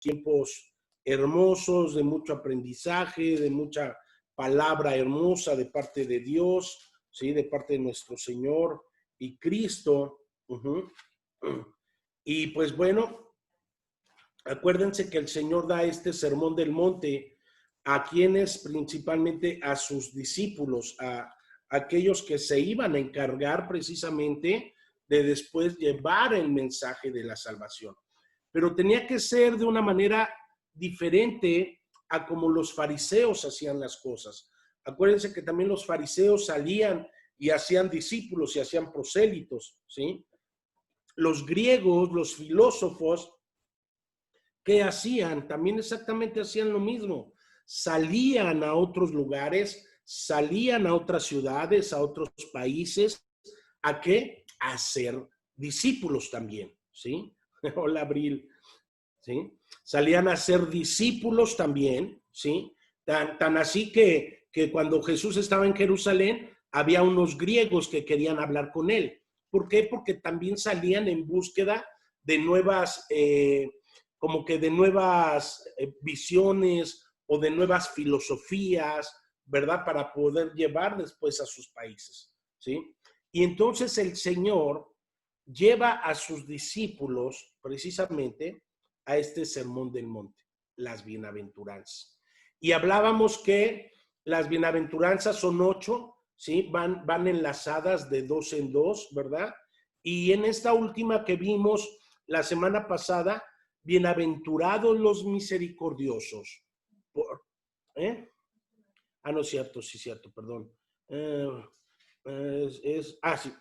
tiempos hermosos, de mucho aprendizaje, de mucha palabra hermosa de parte de Dios, ¿sí? De parte de nuestro Señor y Cristo. Y pues bueno, acuérdense que el Señor da este sermón del monte a quienes, principalmente a sus discípulos, a aquellos que se iban a encargar precisamente de después llevar el mensaje de la salvación. Pero tenía que ser de una manera diferente a como los fariseos hacían las cosas. Acuérdense que también los fariseos salían y hacían discípulos y hacían prosélitos, ¿sí? Los griegos, los filósofos, ¿qué hacían? También exactamente hacían lo mismo. Salían a otros lugares, salían a otras ciudades, a otros países. ¿A qué? A ser discípulos también, ¿sí? Hola, Abril, ¿sí? Salían a ser discípulos también, ¿sí? Tan así que cuando Jesús estaba en Jerusalén, había unos griegos que querían hablar con él. ¿Por qué? Porque también salían en búsqueda de nuevas, como que de nuevas visiones o de nuevas filosofías, ¿verdad? Para poder llevar después a sus países, ¿sí? Y entonces el Señor lleva a sus discípulos precisamente a este sermón del monte, las bienaventuranzas. Y hablábamos que las bienaventuranzas son 8, ¿sí? Van enlazadas de 2 en 2, ¿verdad? Y en esta última que vimos la semana pasada, bienaventurados los misericordiosos. Ah, no es cierto, sí, cierto, perdón. Sí.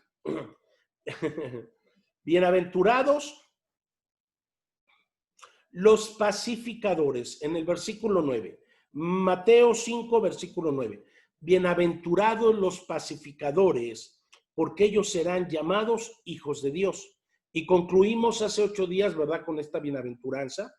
Bienaventurados los pacificadores, en el versículo 9. Mateo 5, versículo 9. Bienaventurados los pacificadores, porque ellos serán llamados hijos de Dios. Y concluimos hace 8 días, ¿verdad?, con esta bienaventuranza.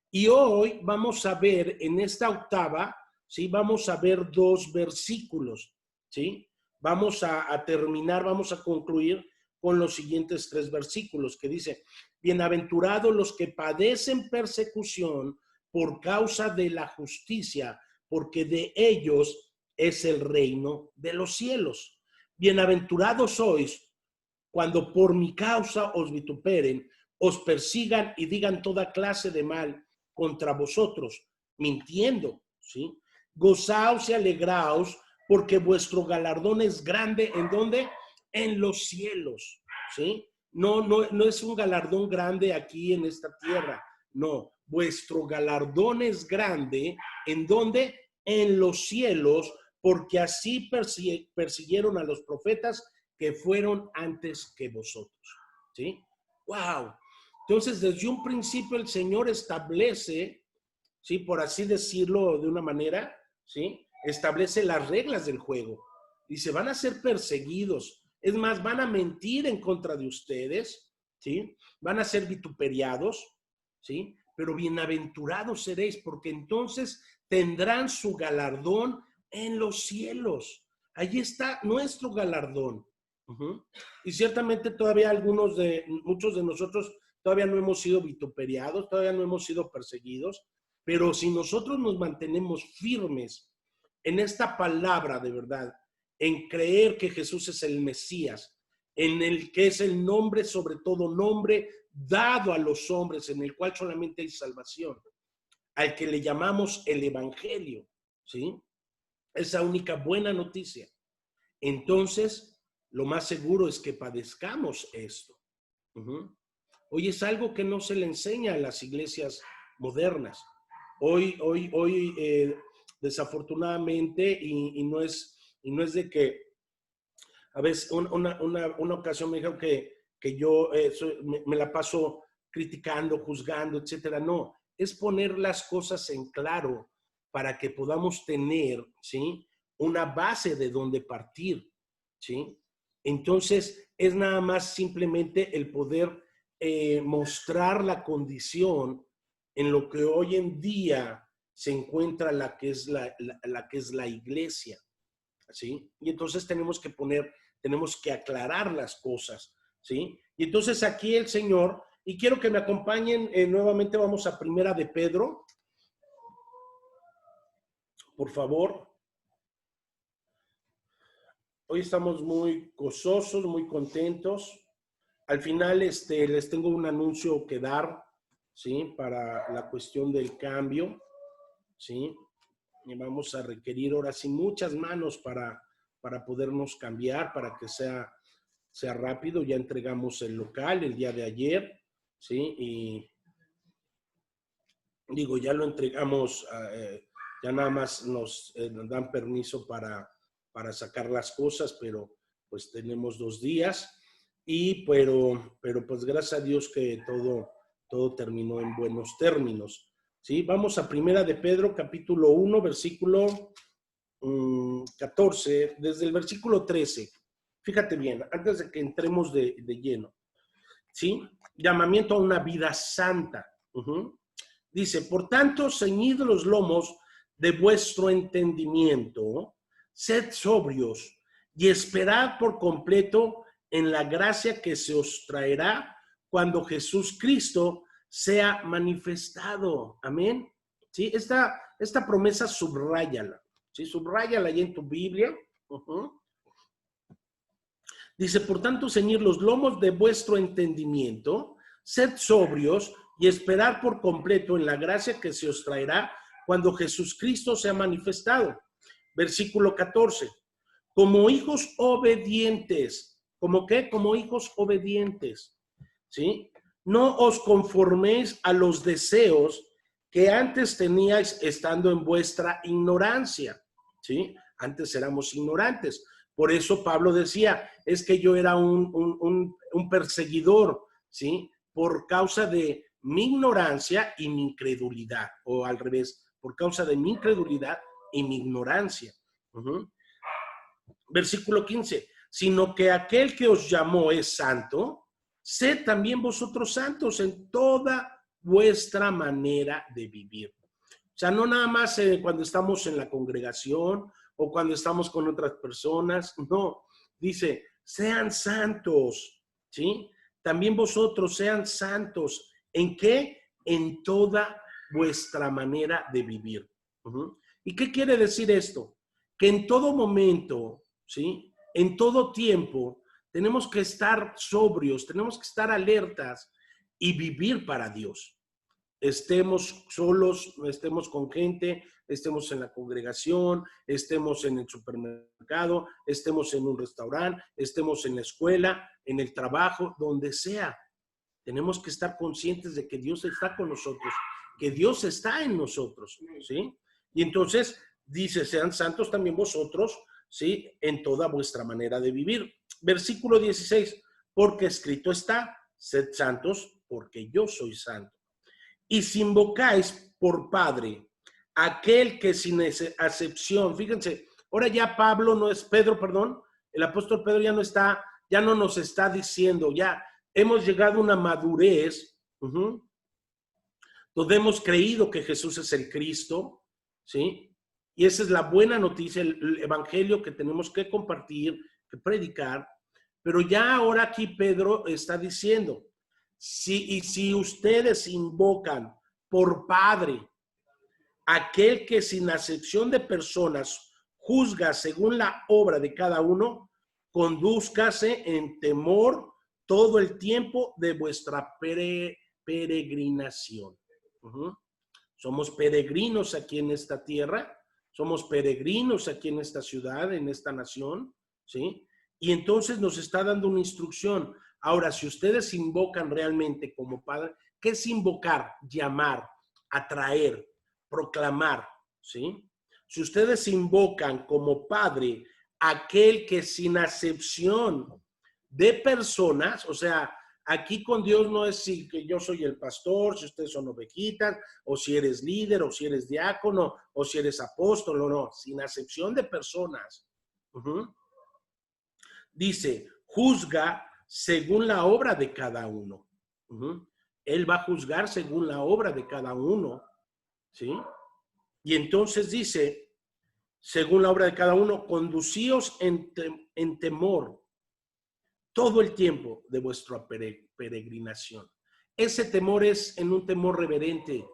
Y hoy vamos a ver en esta octava, ¿sí? Vamos a ver 2 versículos, ¿sí? Vamos a terminar, vamos a concluir con los siguientes 3 versículos que dice: bienaventurados los que padecen persecución por causa de la justicia, porque de ellos es el reino de los cielos. Bienaventurados sois cuando por mi causa os vituperen, os persigan y digan toda clase de mal contra vosotros, mintiendo, ¿sí? Gozaos y alegraos, porque vuestro galardón es grande. ¿En dónde? En los cielos, ¿sí? No es un galardón grande aquí en esta tierra, no. Vuestro galardón es grande. ¿En dónde? En los cielos, porque así persiguieron a los profetas que fueron antes que vosotros, ¿sí? ¡Wow! Entonces, desde un principio el Señor establece, ¿sí?, por así decirlo de una manera, ¿sí?, establece las reglas del juego. Dice, van a ser perseguidos, es más, van a mentir en contra de ustedes, ¿sí? Van a ser vituperiados, ¿sí? Pero bienaventurados seréis, porque entonces tendrán su galardón en los cielos. Allí está nuestro galardón. Y ciertamente todavía muchos de nosotros todavía no hemos sido vituperiados, todavía no hemos sido perseguidos, pero si nosotros nos mantenemos firmes en esta palabra de verdad, en creer que Jesús es el Mesías, en el que es el nombre, sobre todo nombre, dado a los hombres, en el cual solamente hay salvación, al que le llamamos el Evangelio, ¿sí? Esa única buena noticia. Entonces, lo más seguro es que padezcamos esto. Hoy es algo que no se le enseña a las iglesias modernas. Hoy desafortunadamente, y no es de que, a veces una ocasión me dijeron que yo me la paso criticando, juzgando, etcétera. No, es poner las cosas en claro para que podamos tener, ¿sí?, una base de donde partir, ¿sí? Entonces, es nada más simplemente el poder mostrar la condición en lo que hoy en día se encuentra la que es la iglesia, ¿sí? Y entonces tenemos que aclarar las cosas, ¿sí? Y entonces aquí el Señor Y quiero que me acompañen nuevamente, vamos a Primera de Pedro, por favor. Hoy estamos muy gozosos, muy contentos. Al final les tengo un anuncio que dar, ¿sí? Para la cuestión del cambio, ¿sí? Y vamos a requerir ahora sí muchas manos para podernos cambiar, para que sea rápido. Ya entregamos el local el día de ayer, ¿sí? Y digo, ya lo entregamos, ya nada más nos dan permiso para sacar las cosas, pero pues tenemos 2 días. Pero pues gracias a Dios que todo terminó en buenos términos, ¿sí? Vamos a Primera de Pedro, capítulo 1, versículo 14, desde el versículo 13. Fíjate bien, antes de que entremos de lleno, ¿sí? Llamamiento a una vida santa. Dice, por tanto, ceñid los lomos de vuestro entendimiento, sed sobrios y esperad por completo en la gracia que se os traerá cuando Jesús Cristo sea manifestado. Amén. ¿Sí? Esta promesa subráyala. ¿Sí? Subráyala ahí en tu Biblia. Dice, por tanto, ceñid los lomos de vuestro entendimiento, sed sobrios y esperar por completo en la gracia que se os traerá cuando Jesucristo sea manifestado. Versículo 14. Como hijos obedientes. ¿Cómo qué? Como hijos obedientes. ¿Sí? No os conforméis a los deseos que antes teníais estando en vuestra ignorancia. ¿Sí? Antes éramos ignorantes. Por eso Pablo decía, es que yo era un perseguidor, ¿sí? Por causa de mi ignorancia y mi incredulidad, o al revés, por causa de mi incredulidad y mi ignorancia. Versículo 15, sino que aquel que os llamó es santo, sed también vosotros santos en toda vuestra manera de vivir. O sea, no nada más cuando estamos en la congregación o cuando estamos con otras personas, no, dice, sean santos, ¿sí? También vosotros sean santos. ¿En qué? En toda vuestra manera de vivir. ¿Y qué quiere decir esto? Que en todo momento, ¿sí? En todo tiempo, tenemos que estar sobrios, tenemos que estar alertas y vivir para Dios. Estemos solos, estemos con gente, estemos en la congregación, estemos en el supermercado, estemos en un restaurante, estemos en la escuela, en el trabajo, donde sea. Tenemos que estar conscientes de que Dios está con nosotros, que Dios está en nosotros, ¿sí? Y entonces dice, sean santos también vosotros, ¿sí? En toda vuestra manera de vivir. Versículo 16, porque escrito está, sed santos porque yo soy santo. Y si invocáis por Padre aquel que sin acepción, fíjense, ahora ya Pablo no es Pedro, perdón, el apóstol Pedro ya no nos está diciendo, ya hemos llegado a una madurez, donde hemos creído que Jesús es el Cristo, ¿sí? Y esa es la buena noticia, el evangelio que tenemos que compartir, que predicar, pero ya ahora aquí Pedro está diciendo, si ustedes invocan por Padre aquel que sin acepción de personas juzga según la obra de cada uno, condúzcase en temor todo el tiempo de vuestra peregrinación. Somos peregrinos aquí en esta tierra, somos peregrinos aquí en esta ciudad, en esta nación, ¿sí? Y entonces nos está dando una instrucción. Ahora, si ustedes invocan realmente como Padre, ¿qué es invocar? Llamar, atraer, proclamar, ¿sí? Si ustedes invocan como Padre aquel que sin acepción de personas, o sea, aquí con Dios no es si que yo soy el pastor, si ustedes son ovejitas, o si eres líder, o si eres diácono, o si eres apóstol, o no, sin acepción de personas. Dice, juzga según la obra de cada uno. Él va a juzgar según la obra de cada uno, ¿sí? Y entonces dice, según la obra de cada uno, conducíos en temor todo el tiempo de vuestra peregrinación. ese temor es en un temor reverente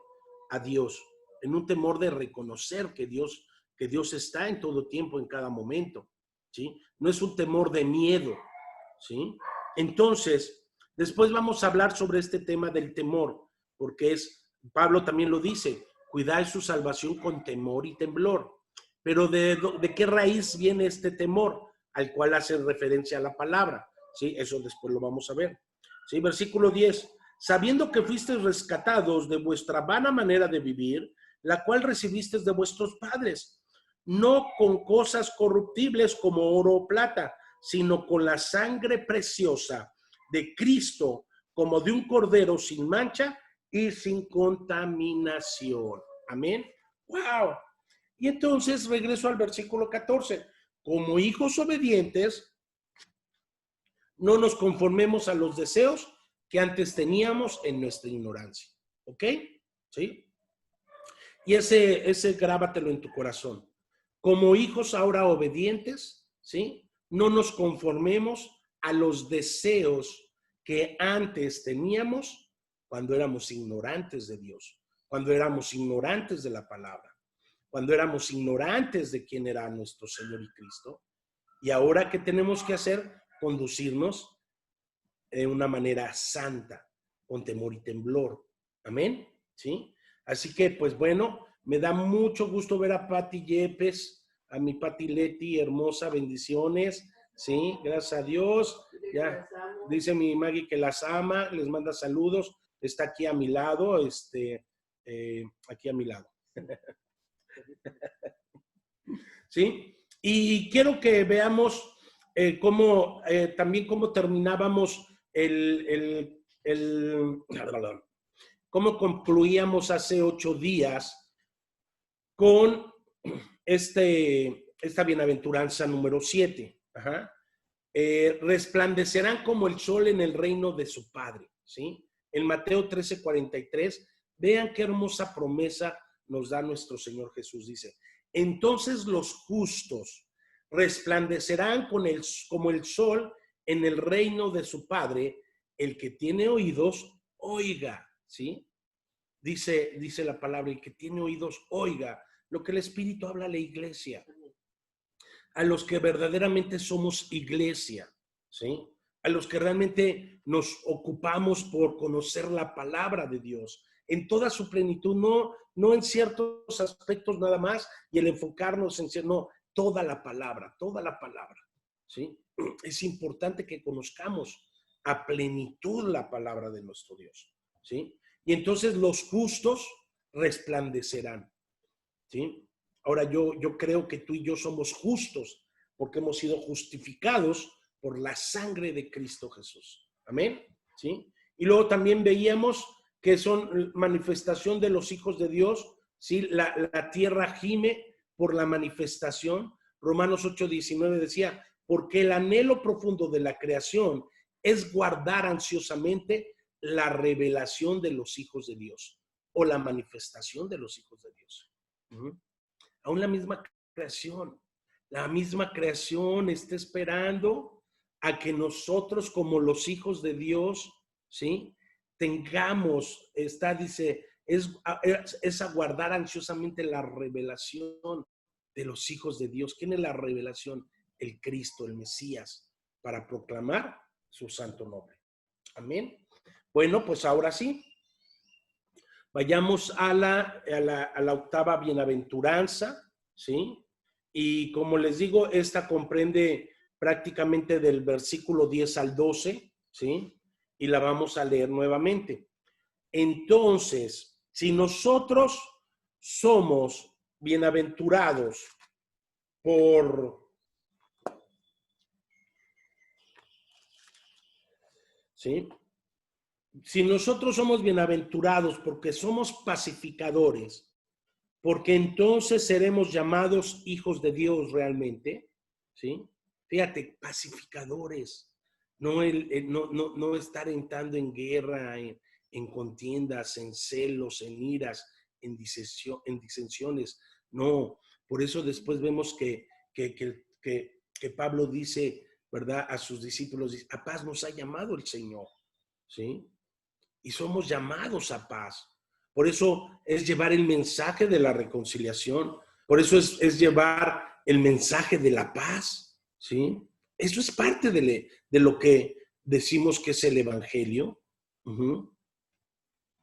a Dios, en un temor de reconocer que Dios está en todo tiempo, en cada momento, ¿sí? No es un temor de miedo, ¿sí? Entonces, después vamos a hablar sobre este tema del temor, porque Pablo también lo dice, cuidad su salvación con temor y temblor. Pero ¿de qué raíz viene este temor? Al cual hace referencia a la palabra, ¿sí? Eso después lo vamos a ver, ¿sí? Versículo 10, sabiendo que fuisteis rescatados de vuestra vana manera de vivir, la cual recibisteis de vuestros padres, no con cosas corruptibles como oro o plata, sino con la sangre preciosa de Cristo, como de un cordero sin mancha y sin contaminación. Amén. ¡Wow! Y entonces regreso al versículo 14. Como hijos obedientes, no nos conformemos a los deseos que antes teníamos en nuestra ignorancia. ¿Ok? ¿Sí? Y ese grábatelo en tu corazón. Como hijos ahora obedientes, ¿sí? No nos conformemos a los deseos que antes teníamos cuando éramos ignorantes de Dios, cuando éramos ignorantes de la palabra, cuando éramos ignorantes de quién era nuestro Señor y Cristo. Y ahora, ¿qué tenemos que hacer? Conducirnos de una manera santa, con temor y temblor. Amén. ¿Sí? Así que, pues bueno, me da mucho gusto ver a Pati Yepes, a mi Pati Leti, hermosa, bendiciones. Sí, gracias a Dios. Ya dice mi Maggie que las ama, les manda saludos. Está aquí a mi lado, aquí a mi lado. ¿Sí? Y quiero que veamos también cómo terminábamos cómo concluíamos hace 8 días con esta bienaventuranza número 7. Ajá. Resplandecerán como el sol en el reino de su Padre, ¿sí? En Mateo 13:43, vean qué hermosa promesa nos da nuestro Señor Jesús. Dice, entonces los justos resplandecerán como el sol en el reino de su Padre. El que tiene oídos, oiga, ¿sí? Dice la palabra, el que tiene oídos, oiga lo que el Espíritu habla a la iglesia. A los que verdaderamente somos iglesia, ¿sí? A los que realmente nos ocupamos por conocer la palabra de Dios en toda su plenitud, no en ciertos aspectos nada más y el enfocarnos en no, toda la palabra, ¿sí? Es importante que conozcamos a plenitud la palabra de nuestro Dios, ¿sí? Y entonces los justos resplandecerán, ¿sí? Ahora yo creo que tú y yo somos justos porque hemos sido justificados por la sangre de Cristo Jesús. Amén. ¿Sí? Y luego también veíamos que son manifestación de los hijos de Dios. ¿Sí? La tierra gime por la manifestación. Romanos 8:19 decía, porque el anhelo profundo de la creación es guardar ansiosamente la revelación de los hijos de Dios o la manifestación de los hijos de Dios. Aún la misma creación está esperando a que nosotros como los hijos de Dios, ¿sí? Tengamos, dice, es aguardar ansiosamente la revelación de los hijos de Dios. ¿Quién es la revelación? El Cristo, el Mesías, para proclamar su santo nombre. Amén. Bueno, pues ahora sí. Vayamos a la octava bienaventuranza, ¿sí? Y como les digo, esta comprende prácticamente del versículo 10 al 12, ¿sí? Y la vamos a leer nuevamente. Entonces, si nosotros somos bienaventurados ¿sí? Si nosotros somos bienaventurados porque somos pacificadores, porque entonces seremos llamados hijos de Dios realmente, ¿sí? Fíjate, pacificadores, no estar entrando en guerra, en contiendas, en celos, en iras, en disensiones, no. Por eso después vemos que Pablo dice, ¿verdad? A sus discípulos, a paz nos ha llamado el Señor, ¿sí? y somos llamados a paz. Por eso es llevar el mensaje de la reconciliación. Por eso es llevar el mensaje de la paz, ¿sí? Eso es parte de lo que decimos que es el evangelio. Uh-huh.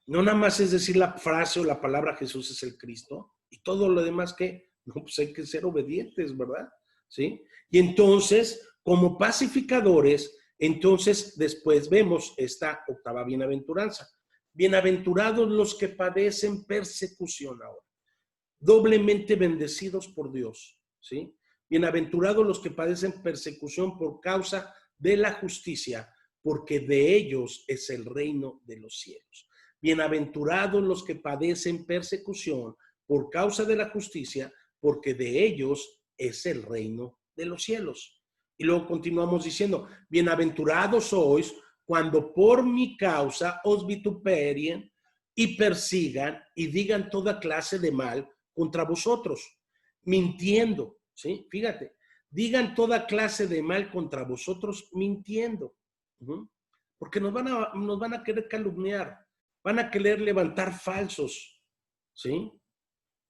No nada más es decir la frase o la palabra Jesús es el Cristo y todo lo demás que, no, pues hay que ser obedientes, ¿verdad? ¿Sí? Y entonces, como pacificadores, entonces después vemos esta octava bienaventuranza. Bienaventurados los que padecen persecución ahora, doblemente bendecidos por Dios, ¿sí? Bienaventurados los que padecen persecución por causa de la justicia, porque de ellos es el reino de los cielos. Bienaventurados los que padecen persecución por causa de la justicia, porque de ellos es el reino de los cielos. Y luego continuamos diciendo, bienaventurados sois cuando por mi causa os vituperien y persigan y digan toda clase de mal contra vosotros, mintiendo, ¿sí? Fíjate, digan toda clase de mal contra vosotros mintiendo, porque nos van a querer calumniar, van a querer levantar falsos, ¿sí?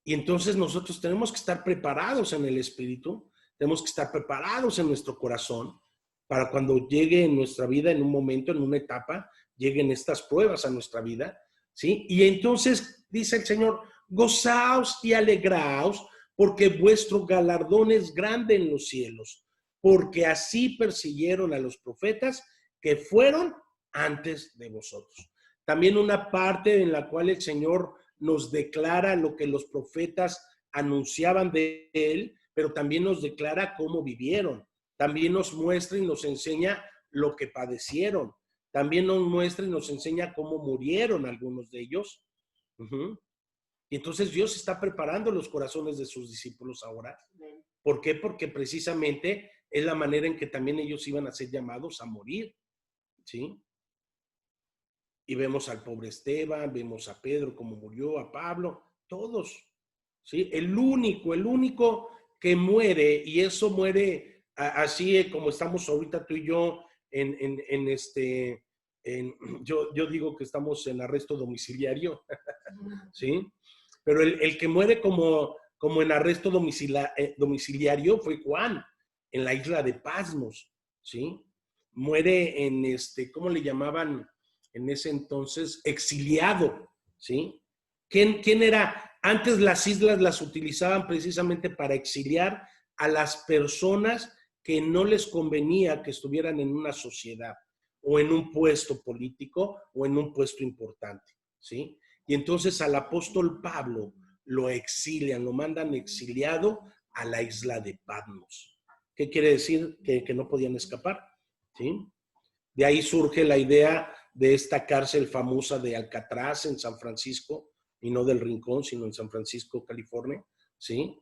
Y entonces nosotros tenemos que estar preparados en el espíritu, tenemos que estar preparados en nuestro corazón para cuando llegue en nuestra vida, en un momento, en una etapa, lleguen estas pruebas a nuestra vida, ¿sí? Y entonces dice el Señor, gozaos y alegraos, porque vuestro galardón es grande en los cielos, porque así persiguieron a los profetas que fueron antes de vosotros. También una parte en la cual el Señor nos declara lo que los profetas anunciaban de Él, pero también nos declara cómo vivieron. También nos muestra y nos enseña lo que padecieron. También nos muestra y nos enseña cómo murieron algunos de ellos. Y entonces Dios está preparando los corazones de sus discípulos ahora. ¿Por qué? Porque precisamente es la manera en que también ellos iban a ser llamados a morir, ¿sí? Y vemos al pobre Esteban, vemos a Pedro cómo murió, a Pablo, todos, ¿sí? El único que muere, y eso muere así como estamos ahorita tú y yo yo digo que estamos en arresto domiciliario, ¿sí? Pero el que muere como en arresto domiciliario fue Juan, en la isla de Pasmos, ¿sí? Muere en ¿cómo le llamaban en ese entonces? Exiliado, ¿sí? ¿Quién era? Antes las islas las utilizaban precisamente para exiliar a las personas que no les convenía que estuvieran en una sociedad o en un puesto político o en un puesto importante, ¿sí? Y entonces al apóstol Pablo lo exilian, lo mandan exiliado a la isla de Patmos. ¿Qué quiere decir? Que no podían escapar, ¿sí? De ahí surge la idea de esta cárcel famosa de Alcatraz en San Francisco, y no del Rincón, sino en San Francisco, California, ¿sí?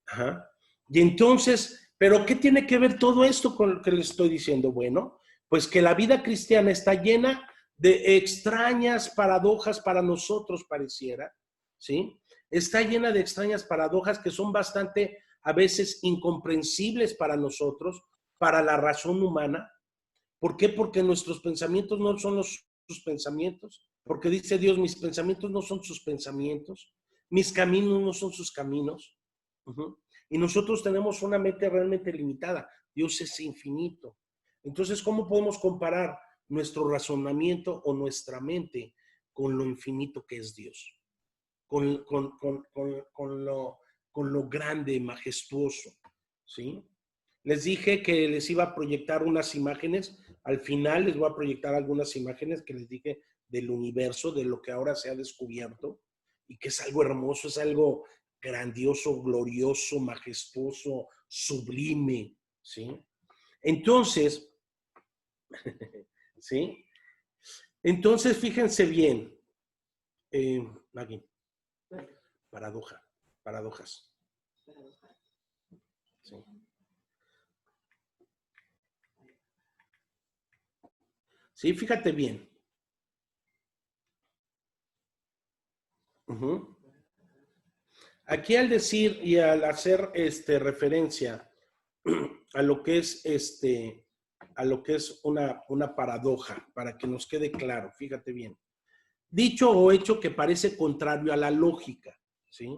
Ajá. Y entonces, ¿pero qué tiene que ver todo esto con lo que les estoy diciendo? Bueno, pues que la vida cristiana está llena de extrañas paradojas para nosotros, pareciera, ¿sí? Está llena de extrañas paradojas que son bastante, a veces, incomprensibles para nosotros, para la razón humana. ¿Por qué? Porque nuestros pensamientos no son sus pensamientos. Porque dice Dios, mis pensamientos no son sus pensamientos. Mis caminos no son sus caminos. Y nosotros tenemos una mente realmente limitada. Dios es infinito. Entonces, ¿cómo podemos comparar nuestro razonamiento o nuestra mente con lo infinito que es Dios? Con lo grande, majestuoso, ¿sí? Les dije que les iba a proyectar unas imágenes. Al final les voy a proyectar algunas imágenes que les dije del universo, de lo que ahora se ha descubierto y que es algo hermoso, es algo grandioso, glorioso, majestuoso, sublime, ¿sí? Entonces, ¿sí? Entonces, fíjense bien. Aquí. Paradojas. Sí. Sí, fíjate bien. Aquí al decir y al hacer referencia a lo que es una paradoja, para que nos quede claro, fíjate bien. dicho o hecho que parece contrario a la lógica, ¿sí?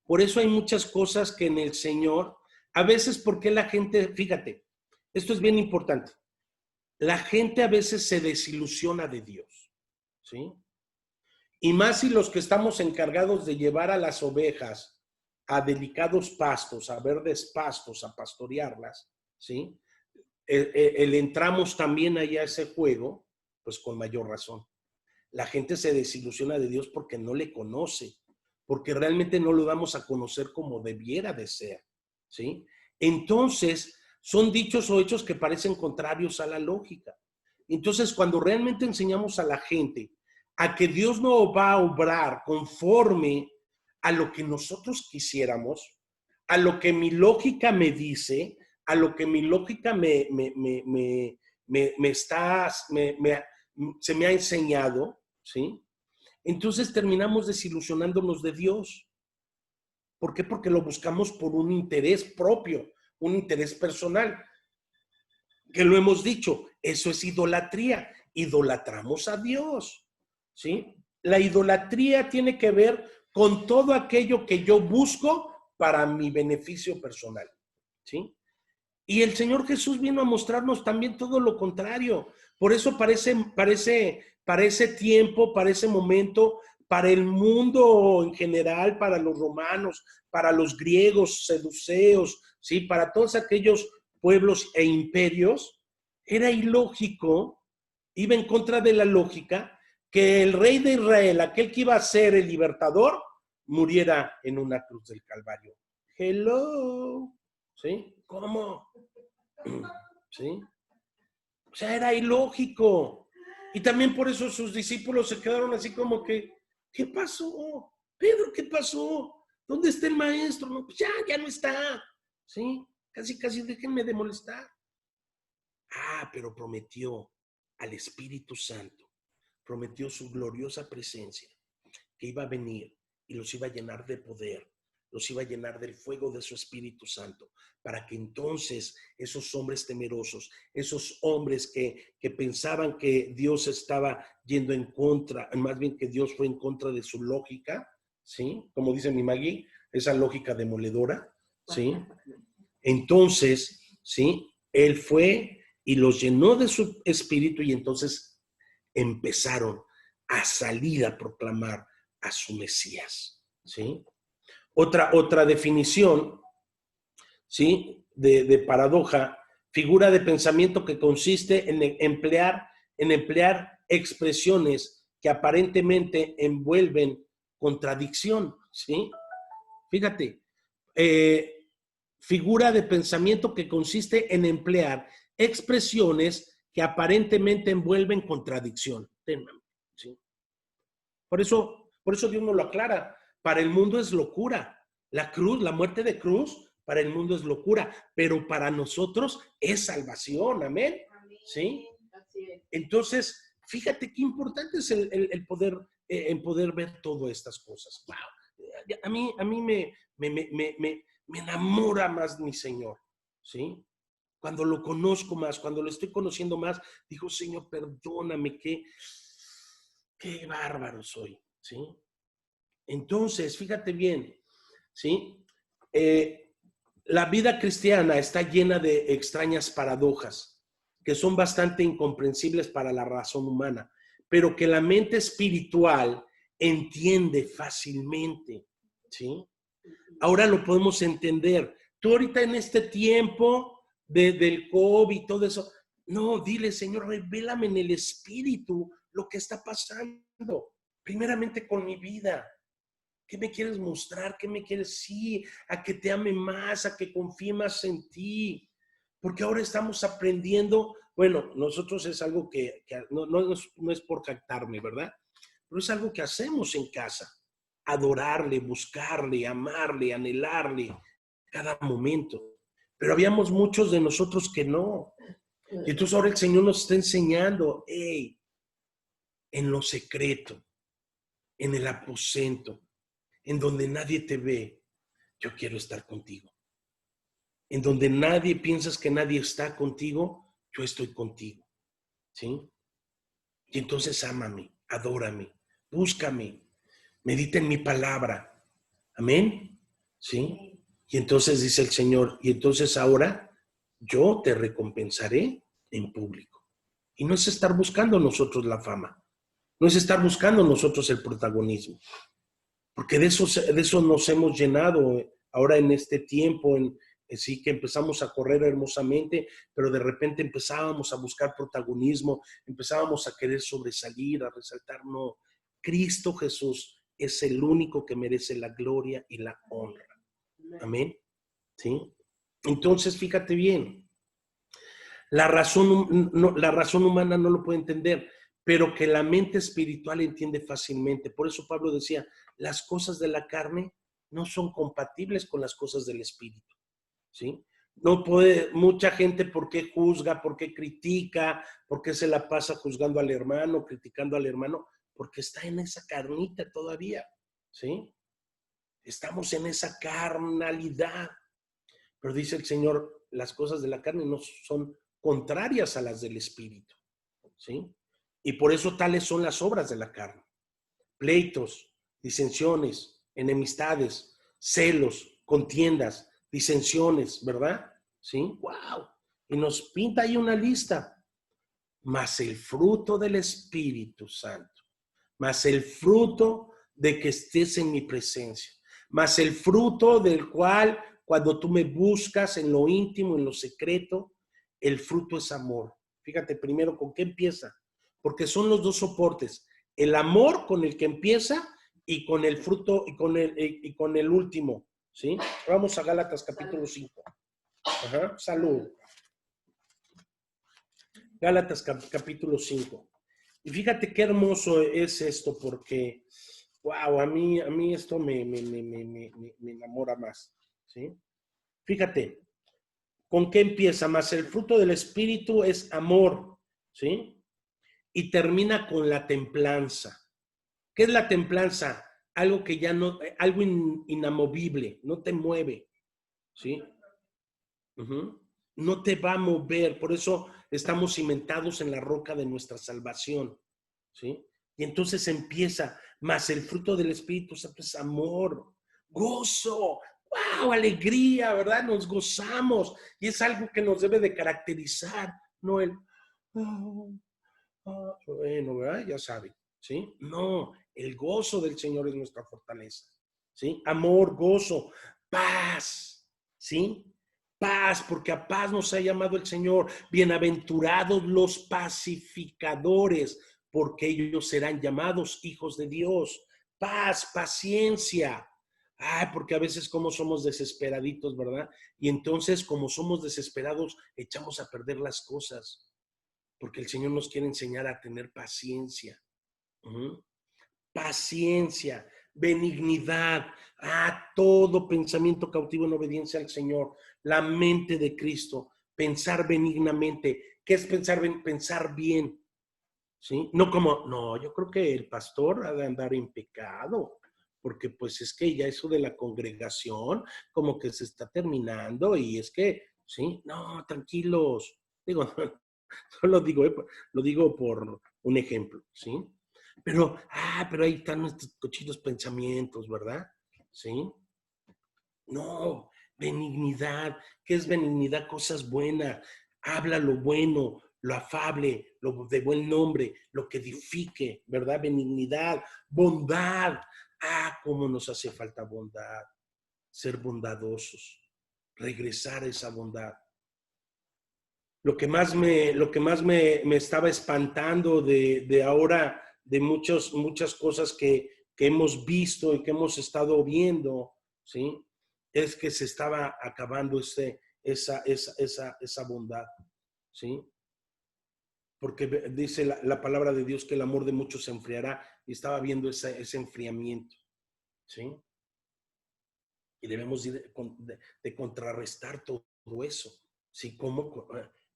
Por eso hay muchas cosas que en el Señor, a veces porque la gente, fíjate, esto es bien importante, la gente a veces se desilusiona de Dios, ¿sí? Y más si los que estamos encargados de llevar a las ovejas a delicados pastos, a verdes pastos, a pastorearlas, ¿sí? El entramos también allá a ese juego, pues con mayor razón. La gente se desilusiona de Dios porque no le conoce, porque realmente no lo damos a conocer como debiera de ser, ¿sí? Entonces, son dichos o hechos que parecen contrarios a la lógica. Entonces, cuando realmente enseñamos a la gente a que Dios no va a obrar conforme a lo que nosotros quisiéramos, a lo que mi lógica me dice, a lo que mi lógica se me ha enseñado, ¿sí? Entonces terminamos desilusionándonos de Dios. ¿Por qué? Porque lo buscamos por un interés propio, un interés personal. Que lo hemos dicho, eso es idolatría. Idolatramos a Dios, ¿sí? La idolatría tiene que ver con todo aquello que yo busco para mi beneficio personal, ¿sí? Y el Señor Jesús vino a mostrarnos también todo lo contrario. Por eso para ese tiempo, para ese momento, para el mundo en general, para los romanos, para los griegos, seduceos, ¿sí? Para todos aquellos pueblos e imperios, era ilógico, iba en contra de la lógica, que el rey de Israel, aquel que iba a ser el libertador, muriera en una cruz del Calvario. Hello, ¿sí? ¿Cómo? ¿Sí? O sea, era ilógico. Y también por eso sus discípulos se quedaron así como que, ¿qué pasó? Pedro, ¿qué pasó? ¿Dónde está el maestro? No, pues ya no está. ¿Sí? Casi déjenme de molestar. Ah, pero prometió al Espíritu Santo, prometió su gloriosa presencia, que iba a venir y los iba a llenar de poder, los iba a llenar del fuego de su Espíritu Santo, para que entonces esos hombres temerosos, esos hombres que pensaban que Dios estaba yendo en contra, más bien que Dios fue en contra de su lógica, ¿sí? Como dice mi Maggie, esa lógica demoledora, ¿sí? Entonces, ¿sí? Él fue y los llenó de su espíritu y entonces empezaron a salir a proclamar a su Mesías, ¿sí? Otra definición, ¿sí? De paradoja, figura de pensamiento que consiste en emplear expresiones que aparentemente envuelven contradicción, ¿sí? Fíjate, figura de pensamiento que consiste en emplear expresiones que aparentemente envuelven contradicción. ¿Sí? Por eso Dios nos lo aclara. Para el mundo es locura. La cruz, la muerte de cruz, para el mundo es locura, pero para nosotros es salvación. Amén. ¿Sí? Entonces, fíjate qué importante es el poder ver todas estas cosas. Wow. A mí me enamora más mi Señor, ¿sí? Cuando lo conozco más, cuando lo estoy conociendo más, digo, Señor, perdóname, qué bárbaro soy, ¿sí? Entonces, fíjate bien, ¿sí? La vida cristiana está llena de extrañas paradojas que son bastante incomprensibles para la razón humana, pero que la mente espiritual entiende fácilmente, ¿sí? Ahora lo podemos entender. Tú ahorita en este tiempo del COVID y todo eso, no, dile, Señor, revélame en el espíritu lo que está pasando, primeramente con mi vida. ¿Qué me quieres mostrar? ¿Qué me quieres? Sí, a que te ame más, a que confíe más en ti. Porque ahora estamos aprendiendo, bueno, nosotros es algo que no es por captarme, ¿verdad? Pero es algo que hacemos en casa. Adorarle, buscarle, amarle, anhelarle cada momento. Pero habíamos muchos de nosotros que no. Y entonces ahora el Señor nos está enseñando, hey, en lo secreto, en el aposento, en donde nadie te ve, yo quiero estar contigo. En donde nadie piensas que nadie está contigo, yo estoy contigo. ¿Sí? Y entonces ámame, adórame, búscame, medita en mi palabra. Amén. ¿Sí? Y entonces dice el Señor, y entonces ahora yo te recompensaré en público. Y no es estar buscando nosotros la fama, no es estar buscando nosotros el protagonismo, porque de eso nos hemos llenado ahora en este tiempo, sí que empezamos a correr hermosamente, pero de repente empezábamos a buscar protagonismo, empezábamos a querer sobresalir, a resaltar. No, Cristo Jesús es el único que merece la gloria y la honra. Amén. ¿Sí? Entonces, fíjate bien, la razón humana no lo puede entender, pero que la mente espiritual entiende fácilmente. Por eso Pablo decía, las cosas de la carne no son compatibles con las cosas del espíritu. ¿Sí? No puede, mucha gente, ¿por qué juzga? ¿Por qué critica? ¿Por qué se la pasa juzgando al hermano, criticando al hermano? Porque está en esa carnita todavía. ¿Sí? Estamos en esa carnalidad. Pero dice el Señor, las cosas de la carne no son contrarias a las del espíritu. ¿Sí? Y por eso tales son las obras de la carne: pleitos, disensiones, enemistades, celos, contiendas, disensiones, ¿verdad? ¿Sí? ¡Wow! Y nos pinta ahí una lista. Mas el fruto del Espíritu Santo, mas el fruto de que estés en mi presencia, mas el fruto del cual, cuando tú me buscas en lo íntimo, en lo secreto, el fruto es amor. Fíjate primero con qué empieza, porque son los dos soportes: el amor con el que empieza y con el fruto y con el último. ¿Sí? Vamos a Gálatas capítulo 5. Ajá, salud. Gálatas capítulo 5. Y fíjate qué hermoso es esto, porque, wow, a mí esto me enamora más. ¿Sí? Fíjate, ¿con qué empieza? Más el fruto del Espíritu es amor. ¿Sí? Y termina con la templanza. ¿Qué es la templanza? Algo que ya no, algo inamovible, no te mueve. ¿Sí? No te va a mover, por eso estamos cimentados en la roca de nuestra salvación. ¿Sí? Y entonces empieza, más el fruto del Espíritu Santo es amor, gozo, wow, alegría, ¿verdad? Nos gozamos y es algo que nos debe de caracterizar, no el, bueno, ¿verdad? Ya saben, ¿sí? No, el gozo del Señor es nuestra fortaleza, ¿sí? Amor, gozo, paz, ¿sí? Paz, porque a paz nos ha llamado el Señor. Bienaventurados los pacificadores, porque ellos serán llamados hijos de Dios. Paz, paciencia. Ay, porque a veces como somos desesperaditos, ¿verdad? Y entonces como somos desesperados, echamos a perder las cosas, porque el Señor nos quiere enseñar a tener paciencia. Paciencia, benignidad, todo pensamiento cautivo en obediencia al Señor, la mente de Cristo, pensar benignamente. ¿Qué es pensar bien? Pensar bien, ¿sí? No como, no, yo creo que el pastor ha de andar en pecado, porque pues es que ya eso de la congregación como que se está terminando y es que, ¿sí? No, tranquilos. Digo, no lo digo por un ejemplo, ¿sí? Pero ahí están nuestros cochinos pensamientos, ¿verdad? ¿Sí? No, benignidad. ¿Qué es benignidad? Cosas buenas. Habla lo bueno, lo afable, lo de buen nombre, lo que edifique, ¿verdad? Benignidad, bondad. Cómo nos hace falta bondad. Ser bondadosos. Regresar a esa bondad. Lo que más me estaba espantando de ahora, de muchas cosas que hemos visto y que hemos estado viendo, ¿sí? Es que se estaba acabando esa bondad, ¿sí? Porque dice la palabra de Dios que el amor de muchos se enfriará, y estaba viendo ese enfriamiento, ¿sí? Y debemos de contrarrestar todo eso, ¿sí? ¿Cómo?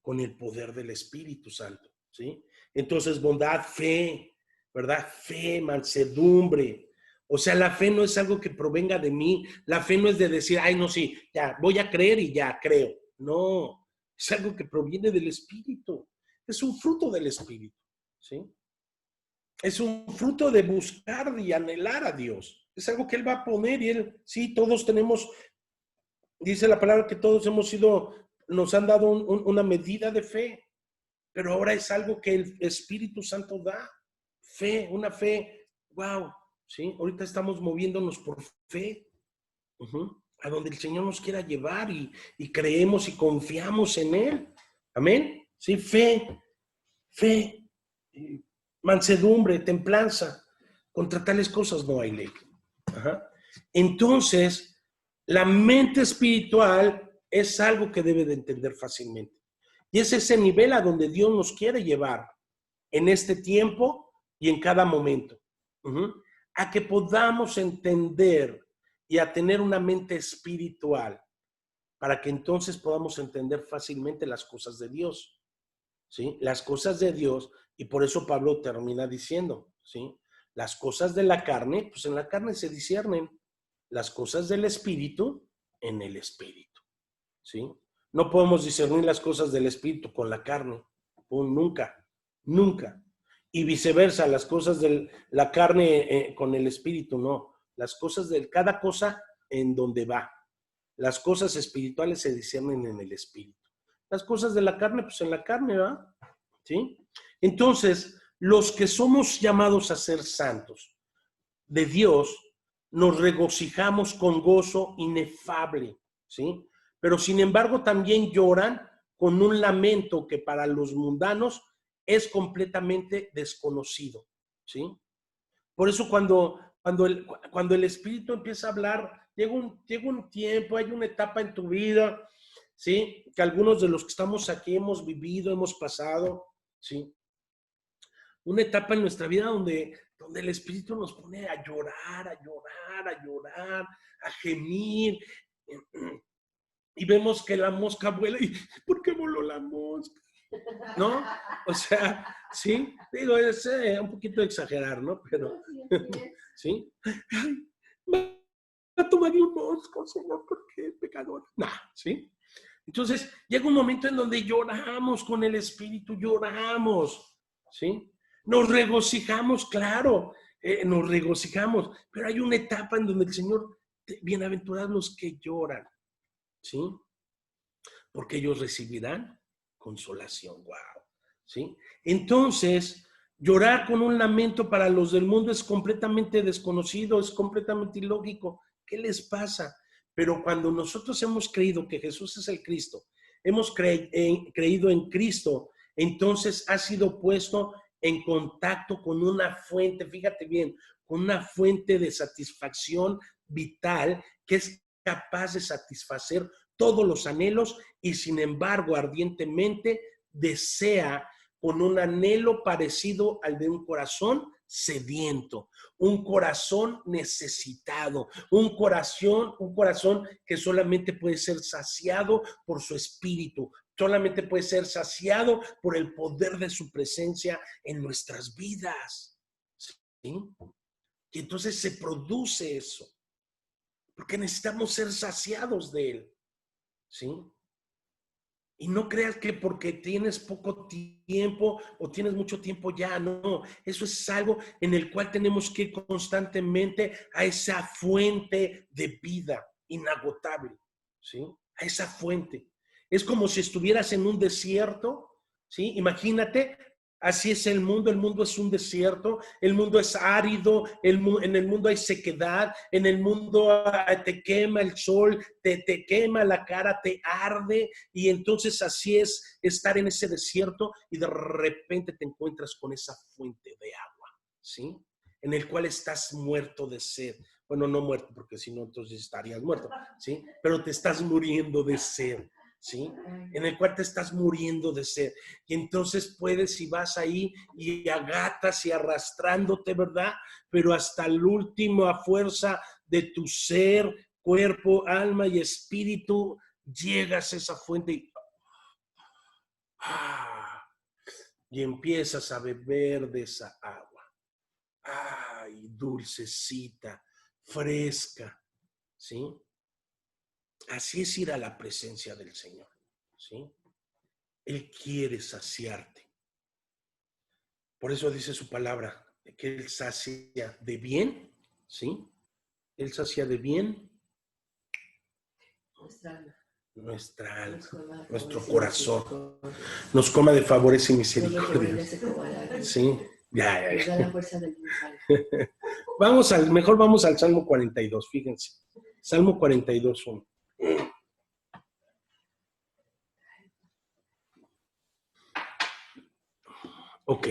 Con el poder del Espíritu Santo, ¿sí? Entonces, bondad, fe, ¿verdad? Fe, mansedumbre. O sea, la fe no es algo que provenga de mí. La fe no es de decir, ay, no, sí, ya, voy a creer y ya creo. No, es algo que proviene del Espíritu. Es un fruto del Espíritu, ¿sí? Es un fruto de buscar y anhelar a Dios. Es algo que Él va a poner y Él, sí, todos tenemos, dice la palabra que todos hemos sido, nos han dado una medida de fe, pero ahora es algo que el Espíritu Santo da. Fe, una fe, wow, ¿sí? Ahorita estamos moviéndonos por fe, a donde el Señor nos quiera llevar y creemos y confiamos en Él. Amén. Sí, fe, mansedumbre, templanza. Contra tales cosas no hay ley. Ajá. Entonces, la mente espiritual es algo que debe de entender fácilmente. Y es ese nivel a donde Dios nos quiere llevar en este tiempo y en cada momento. A que podamos entender y a tener una mente espiritual para que entonces podamos entender fácilmente las cosas de Dios. ¿Sí? Las cosas de Dios, y por eso Pablo termina diciendo, ¿sí? Las cosas de la carne, pues en la carne se disciernen, las cosas del espíritu, en el espíritu, ¿sí? No podemos discernir las cosas del espíritu con la carne, nunca, nunca. Y viceversa, las cosas de la carne con el espíritu, no. Las cosas de cada cosa en donde va. Las cosas espirituales se disciernen en el espíritu. Las cosas de la carne, pues en la carne, ¿verdad? ¿Sí? Entonces, los que somos llamados a ser santos de Dios, nos regocijamos con gozo inefable, ¿sí? Pero sin embargo también lloran con un lamento que para los mundanos es completamente desconocido, ¿sí? Por eso cuando el Espíritu empieza a hablar, llega un tiempo, hay una etapa en tu vida, ¿sí? Que algunos de los que estamos aquí hemos vivido, hemos pasado, ¿sí? Una etapa en nuestra vida donde el Espíritu nos pone a llorar, a llorar, a llorar, a gemir, y vemos que la mosca vuela y ¿por qué voló la mosca? ¿No? O sea, sí, digo, es un poquito exagerar, ¿no? Pero, ¿sí? Ay, mato de un mosco, Señor, ¿por qué, pecador? No, ¿sí? Entonces, llega un momento en donde lloramos con el Espíritu, lloramos, ¿sí? Nos regocijamos, claro, nos regocijamos, pero hay una etapa en donde el Señor, bienaventurados los que lloran, ¿sí? Porque ellos recibirán consolación, wow, ¿sí? Entonces, llorar con un lamento para los del mundo es completamente desconocido, es completamente ilógico. ¿Qué les pasa? Pero cuando nosotros hemos creído que Jesús es el Cristo, hemos creído en Cristo, entonces ha sido puesto en contacto con una fuente, fíjate bien, con una fuente de satisfacción vital que es capaz de satisfacer todos los anhelos y sin embargo ardientemente desea con un anhelo parecido al de un corazón sediento, un corazón necesitado, un corazón que solamente puede ser saciado por su espíritu, solamente puede ser saciado por el poder de su presencia en nuestras vidas. ¿Sí? Y entonces se produce eso, porque necesitamos ser saciados de él. ¿Sí? Y no creas que porque tienes poco tiempo o tienes mucho tiempo ya, no. Eso es algo en el cual tenemos que ir constantemente a esa fuente de vida inagotable, ¿sí? A esa fuente. Es como si estuvieras en un desierto, ¿sí? Imagínate, así es el mundo es un desierto, el mundo es árido, en el mundo hay sequedad, en el mundo te quema el sol, te quema la cara, te arde, y entonces así es estar en ese desierto y de repente te encuentras con esa fuente de agua, ¿sí? En el cual estás muerto de sed. Bueno, no muerto, porque si no, entonces estarías muerto, ¿sí? Pero te estás muriendo de sed, ¿sí? En el cual te estás muriendo de sed. Y entonces puedes y vas ahí y agatas y arrastrándote, ¿verdad? Pero hasta la última fuerza de tu ser, cuerpo, alma y espíritu, llegas a esa fuente y empiezas a beber de esa agua. Ay, dulcecita, fresca, ¿sí? Así es ir a la presencia del Señor, ¿sí? Él quiere saciarte. Por eso dice su palabra, que Él sacia de bien, ¿sí? Él sacia de bien nuestra alma, nuestro corazón. Nos coma de favores y misericordia. Sí, ya. Mejor vamos al Salmo 42, fíjense. Salmo 42, 1. Ok.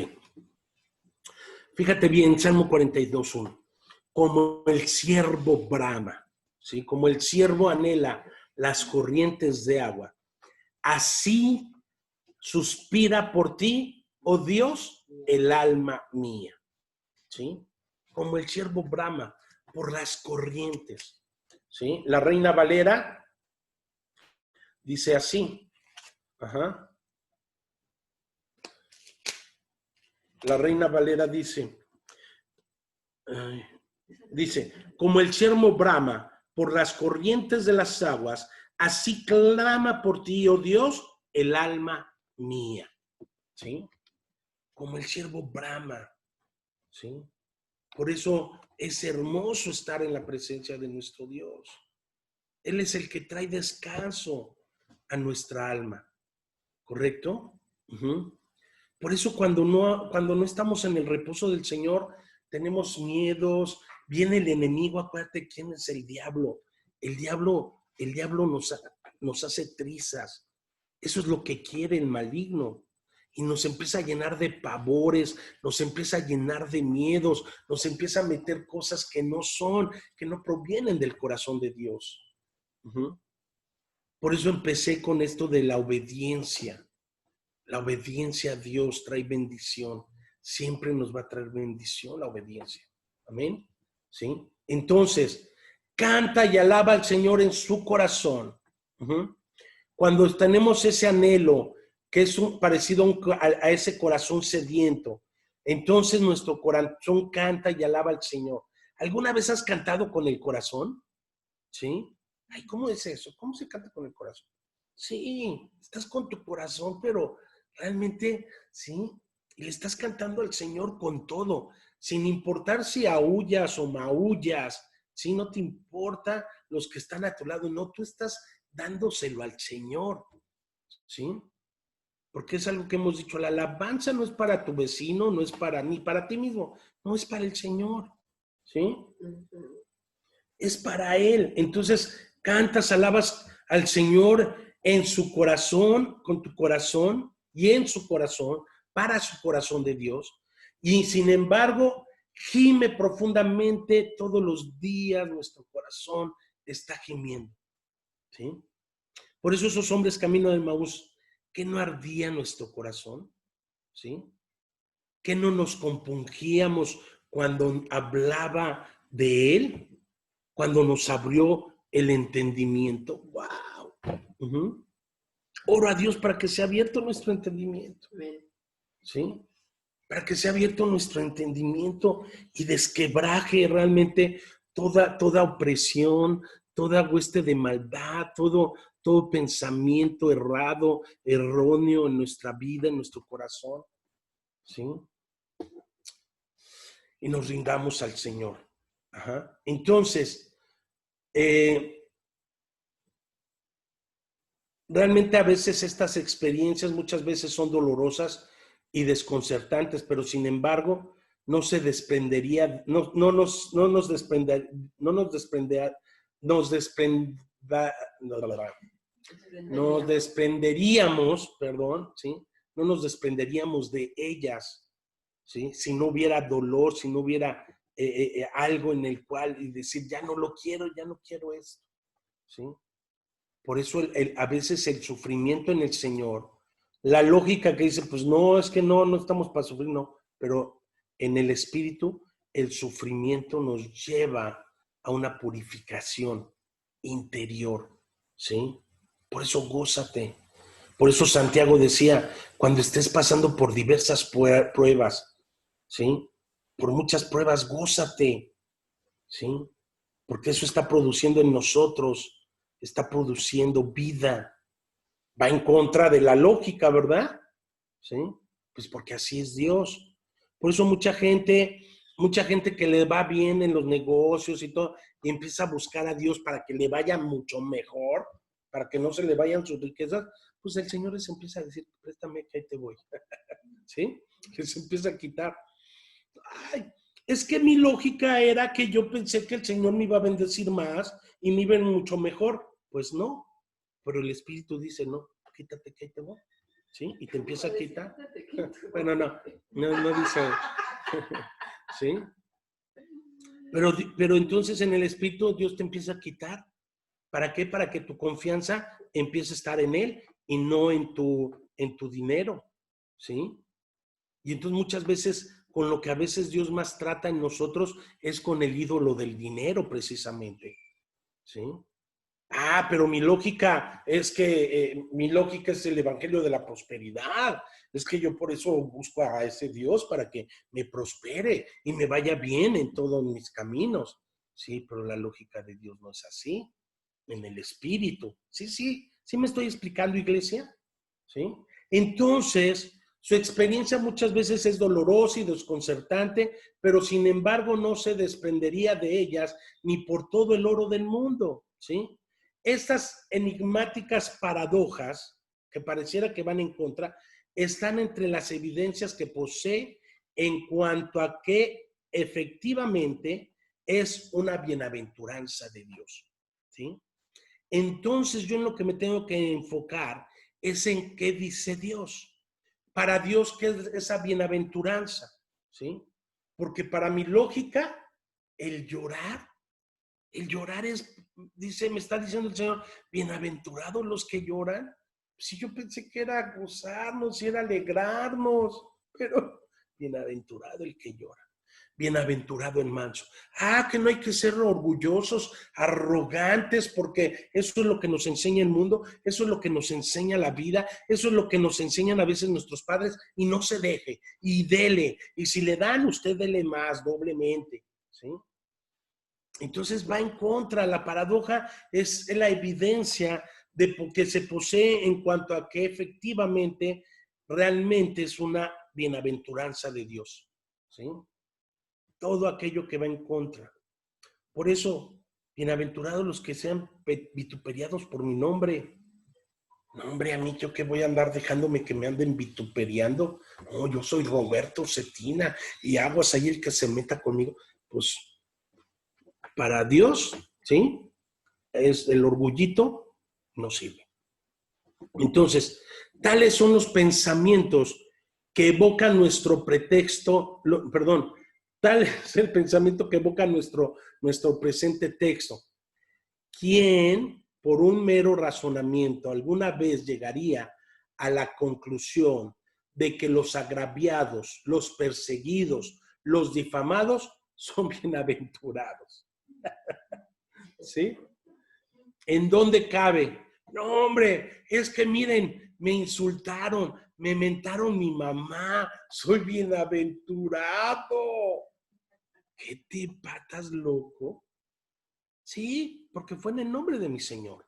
Fíjate bien, Salmo 42, 1. Como el ciervo brama, ¿sí? Como el ciervo anhela las corrientes de agua, así suspira por ti, oh Dios, el alma mía, ¿sí? Como el ciervo brama por las corrientes, ¿sí? La Reina Valera dice así, ajá. La Reina Valera dice, como el ciervo brama por las corrientes de las aguas, así clama por ti, oh Dios, el alma mía, ¿sí? Como el ciervo brama, ¿sí? Por eso es hermoso estar en la presencia de nuestro Dios. Él es el que trae descanso a nuestra alma, ¿correcto? Por eso cuando no estamos en el reposo del Señor, tenemos miedos, viene el enemigo. Acuérdate quién es el diablo. El diablo nos hace trizas. Eso es lo que quiere el maligno. Y nos empieza a llenar de pavores, nos empieza a llenar de miedos, nos empieza a meter cosas que no provienen del corazón de Dios. Por eso empecé con esto de la obediencia. La obediencia a Dios trae bendición. Siempre nos va a traer bendición la obediencia. Amén. ¿Sí? Entonces, canta y alaba al Señor en su corazón. Cuando tenemos ese anhelo, que es parecido a ese corazón sediento, entonces nuestro corazón canta y alaba al Señor. ¿Alguna vez has cantado con el corazón? ¿Sí? Ay, ¿cómo es eso? ¿Cómo se canta con el corazón? Sí, estás con tu corazón, pero realmente, sí, y le estás cantando al Señor con todo, sin importar si aullas o maullas, ¿sí? No te importa los que están a tu lado, no, tú estás dándoselo al Señor, ¿sí? Porque es algo que hemos dicho, la alabanza no es para tu vecino, no es ni para ti mismo, no es para el Señor, ¿sí? Es para Él. Entonces, cantas, alabas al Señor en su corazón, con tu corazón y en su corazón, para su corazón de Dios. Y sin embargo, gime profundamente todos los días, nuestro corazón está gimiendo, ¿sí? Por eso esos hombres camino de Emaús, ¿qué no ardía nuestro corazón? ¿Sí? ¿Qué no nos compungíamos cuando hablaba de Él? Cuando nos abrió el entendimiento. ¡Wow! Oro a Dios para que sea abierto nuestro entendimiento. ¿Sí? Para que sea abierto nuestro entendimiento y desquebraje realmente toda opresión, toda hueste de maldad, todo pensamiento erróneo en nuestra vida, en nuestro corazón. ¿Sí? Y nos rindamos al Señor. Ajá. Entonces, realmente a veces estas experiencias muchas veces son dolorosas y desconcertantes, pero sin embargo no se desprendería, nos desprenderíamos, perdón, ¿sí? No nos desprenderíamos de ellas, ¿sí? Si no hubiera dolor, si no hubiera algo en el cual y decir, ya no quiero esto, ¿sí? Por eso a veces el sufrimiento en el Señor, la lógica que dice, pues no, es que no estamos para sufrir, no, pero en el Espíritu el sufrimiento nos lleva a una purificación interior, ¿sí? Por eso gózate. Por eso Santiago decía, cuando estés pasando por diversas pruebas, ¿sí? Por muchas pruebas, gózate, ¿sí? Porque eso está produciendo en nosotros, está produciendo vida. Va en contra de la lógica, ¿verdad? ¿Sí? Pues porque así es Dios. Por eso mucha gente que le va bien en los negocios y todo, y empieza a buscar a Dios para que le vaya mucho mejor, para que no se le vayan sus riquezas, pues el Señor les empieza a decir, préstame que ahí te voy. ¿Sí? Les empieza a quitar. Ay, es que mi lógica era que yo pensé que el Señor me iba a bendecir más y me iba a ir mucho mejor. Pues no, pero el Espíritu dice, no, quítate que ahí te voy. ¿Sí? Y te empieza a quitar. Bueno, no dice. ¿Sí? Pero entonces en el Espíritu Dios te empieza a quitar. ¿Para qué? Para que tu confianza empiece a estar en Él y no en tu dinero. ¿Sí? Y entonces muchas veces con lo que a veces Dios más trata en nosotros es con el ídolo del dinero precisamente. ¿Sí? Pero mi lógica es que mi lógica es el evangelio de la prosperidad. Es que yo por eso busco a ese Dios para que me prospere y me vaya bien en todos mis caminos. Sí, pero la lógica de Dios no es así. En el espíritu. Sí me estoy explicando, iglesia. ¿Sí? Entonces, su experiencia muchas veces es dolorosa y desconcertante, pero sin embargo no se desprendería de ellas ni por todo el oro del mundo. ¿Sí? Estas enigmáticas paradojas, que pareciera que van en contra, están entre las evidencias que posee en cuanto a que efectivamente es una bienaventuranza de Dios. ¿Sí? Entonces yo en lo que me tengo que enfocar es en qué dice Dios. Para Dios, ¿qué es esa bienaventuranza? ¿Sí? Porque para mi lógica, el llorar es, dice, me está diciendo el Señor, bienaventurados los que lloran. Si yo pensé que era gozarnos y era alegrarnos, pero bienaventurado el que llora. Bienaventurado el manso. Que no hay que ser orgullosos, arrogantes, porque eso es lo que nos enseña el mundo, eso es lo que nos enseña la vida, eso es lo que nos enseñan a veces nuestros padres, y no se deje, y dele, y si le dan, usted dele más, doblemente, ¿sí? Entonces va en contra, la paradoja es la evidencia de que se posee en cuanto a que efectivamente, realmente es una bienaventuranza de Dios, ¿sí? Todo aquello que va en contra. Por eso, bienaventurados los que sean vituperiados por mi nombre. No, hombre, a mí yo que voy a andar dejándome que me anden vituperiando. No, yo soy Roberto Cetina y aguas ahí el que se meta conmigo. Pues para Dios, ¿sí? Es el orgullito, no sirve. Entonces, tales son los pensamientos que evocan nuestro pretexto, tal es el pensamiento que evoca nuestro presente texto. ¿Quién, por un mero razonamiento, alguna vez llegaría a la conclusión de que los agraviados, los perseguidos, los difamados son bienaventurados? ¿Sí? ¿En dónde cabe? No, hombre, es que miren, me insultaron, me mentaron mi mamá, soy bienaventurado. ¿Qué te patas, loco? Sí, porque fue en el nombre de mi Señor.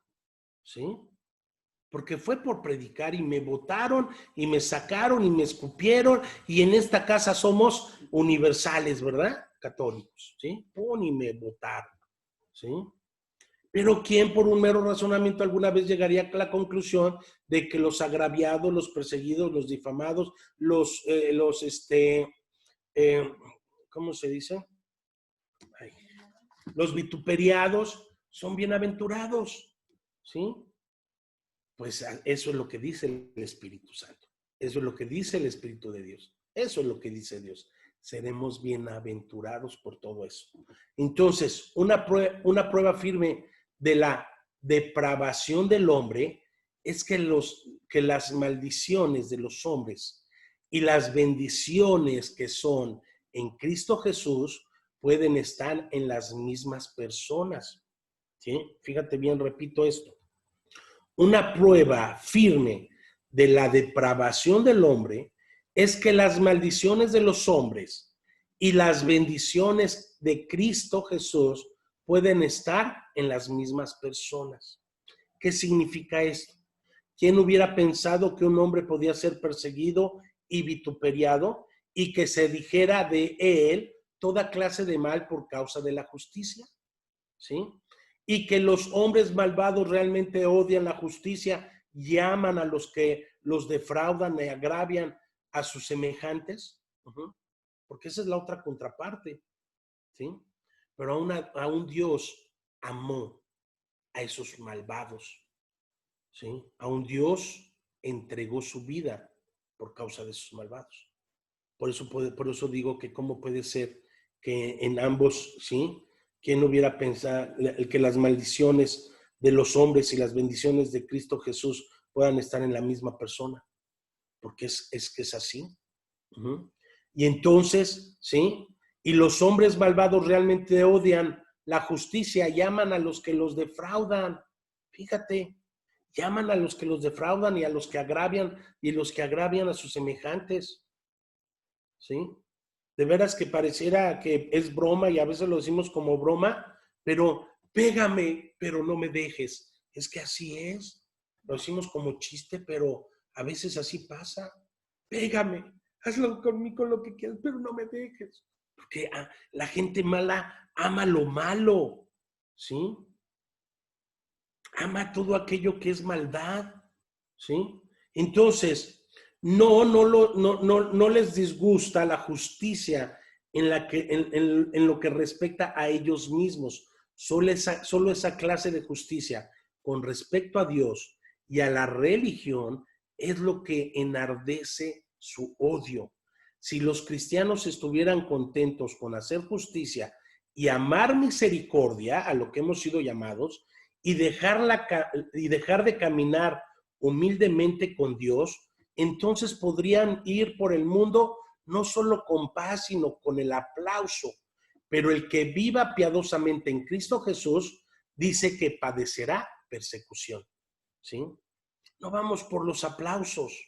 ¿Sí? Porque fue por predicar y me votaron y me sacaron y me escupieron y en esta casa somos universales, ¿verdad? Católicos, ¿sí? Y me votaron, ¿sí? Pero ¿quién por un mero razonamiento alguna vez llegaría a la conclusión de que los agraviados, los perseguidos, los difamados, ¿cómo se dice? Ay, los vituperiados son bienaventurados, ¿sí? Pues eso es lo que dice el Espíritu Santo. Eso es lo que dice el Espíritu de Dios. Eso es lo que dice Dios. Seremos bienaventurados por todo eso. Entonces, una prueba firme de la depravación del hombre es que las maldiciones de los hombres y las bendiciones que son en Cristo Jesús pueden estar en las mismas personas. ¿Sí? Fíjate bien, repito esto. Una prueba firme de la depravación del hombre es que las maldiciones de los hombres y las bendiciones de Cristo Jesús pueden estar en las mismas personas. ¿Qué significa esto? ¿Quién hubiera pensado que un hombre podía ser perseguido y vituperiado y que se dijera de él toda clase de mal por causa de la justicia, ¿sí? Y que los hombres malvados realmente odian la justicia y aman a los que los defraudan y agravian a sus semejantes, porque esa es la otra contraparte, ¿sí? Pero a un Dios amó a esos malvados, ¿sí? A un Dios entregó su vida por causa de esos malvados. Por eso digo que cómo puede ser que en ambos, ¿sí? ¿Quién hubiera pensado que las maldiciones de los hombres y las bendiciones de Cristo Jesús puedan estar en la misma persona? Porque es que es así. Y entonces, ¿sí? Y los hombres malvados realmente odian la justicia, llaman a los que los defraudan. Fíjate, llaman a los que los defraudan y a los que agravian y los que agravian a sus semejantes. ¿Sí? De veras que pareciera que es broma y a veces lo decimos como broma, pero pégame, pero no me dejes. Es que así es. Lo decimos como chiste, pero a veces así pasa. Pégame, hazlo conmigo lo que quieras, pero no me dejes. Porque la gente mala ama lo malo, ¿sí? Ama todo aquello que es maldad, ¿sí? Entonces, no les disgusta la justicia en lo que respecta a ellos mismos. Solo esa clase de justicia con respecto a Dios y a la religión es lo que enardece su odio. Si los cristianos estuvieran contentos con hacer justicia y amar misericordia, a lo que hemos sido llamados, y dejar de caminar humildemente con Dios, entonces podrían ir por el mundo no solo con paz, sino con el aplauso. Pero el que viva piadosamente en Cristo Jesús dice que padecerá persecución, ¿sí? No vamos por los aplausos,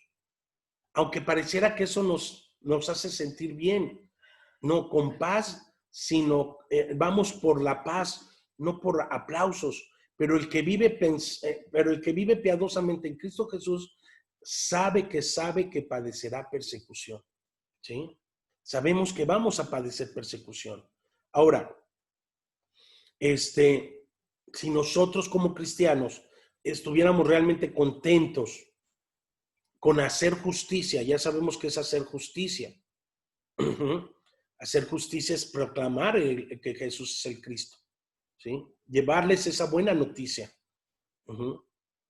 aunque pareciera que eso nos hace sentir bien. No con paz, sino vamos por la paz, no por aplausos. Pero el que vive piadosamente en Cristo Jesús sabe que padecerá persecución, ¿sí? Sabemos que vamos a padecer persecución. Ahora, si nosotros como cristianos estuviéramos realmente contentos con hacer justicia, ya sabemos que es hacer justicia. Hacer justicia es proclamar que Jesús es el Cristo, ¿sí? Llevarles esa buena noticia.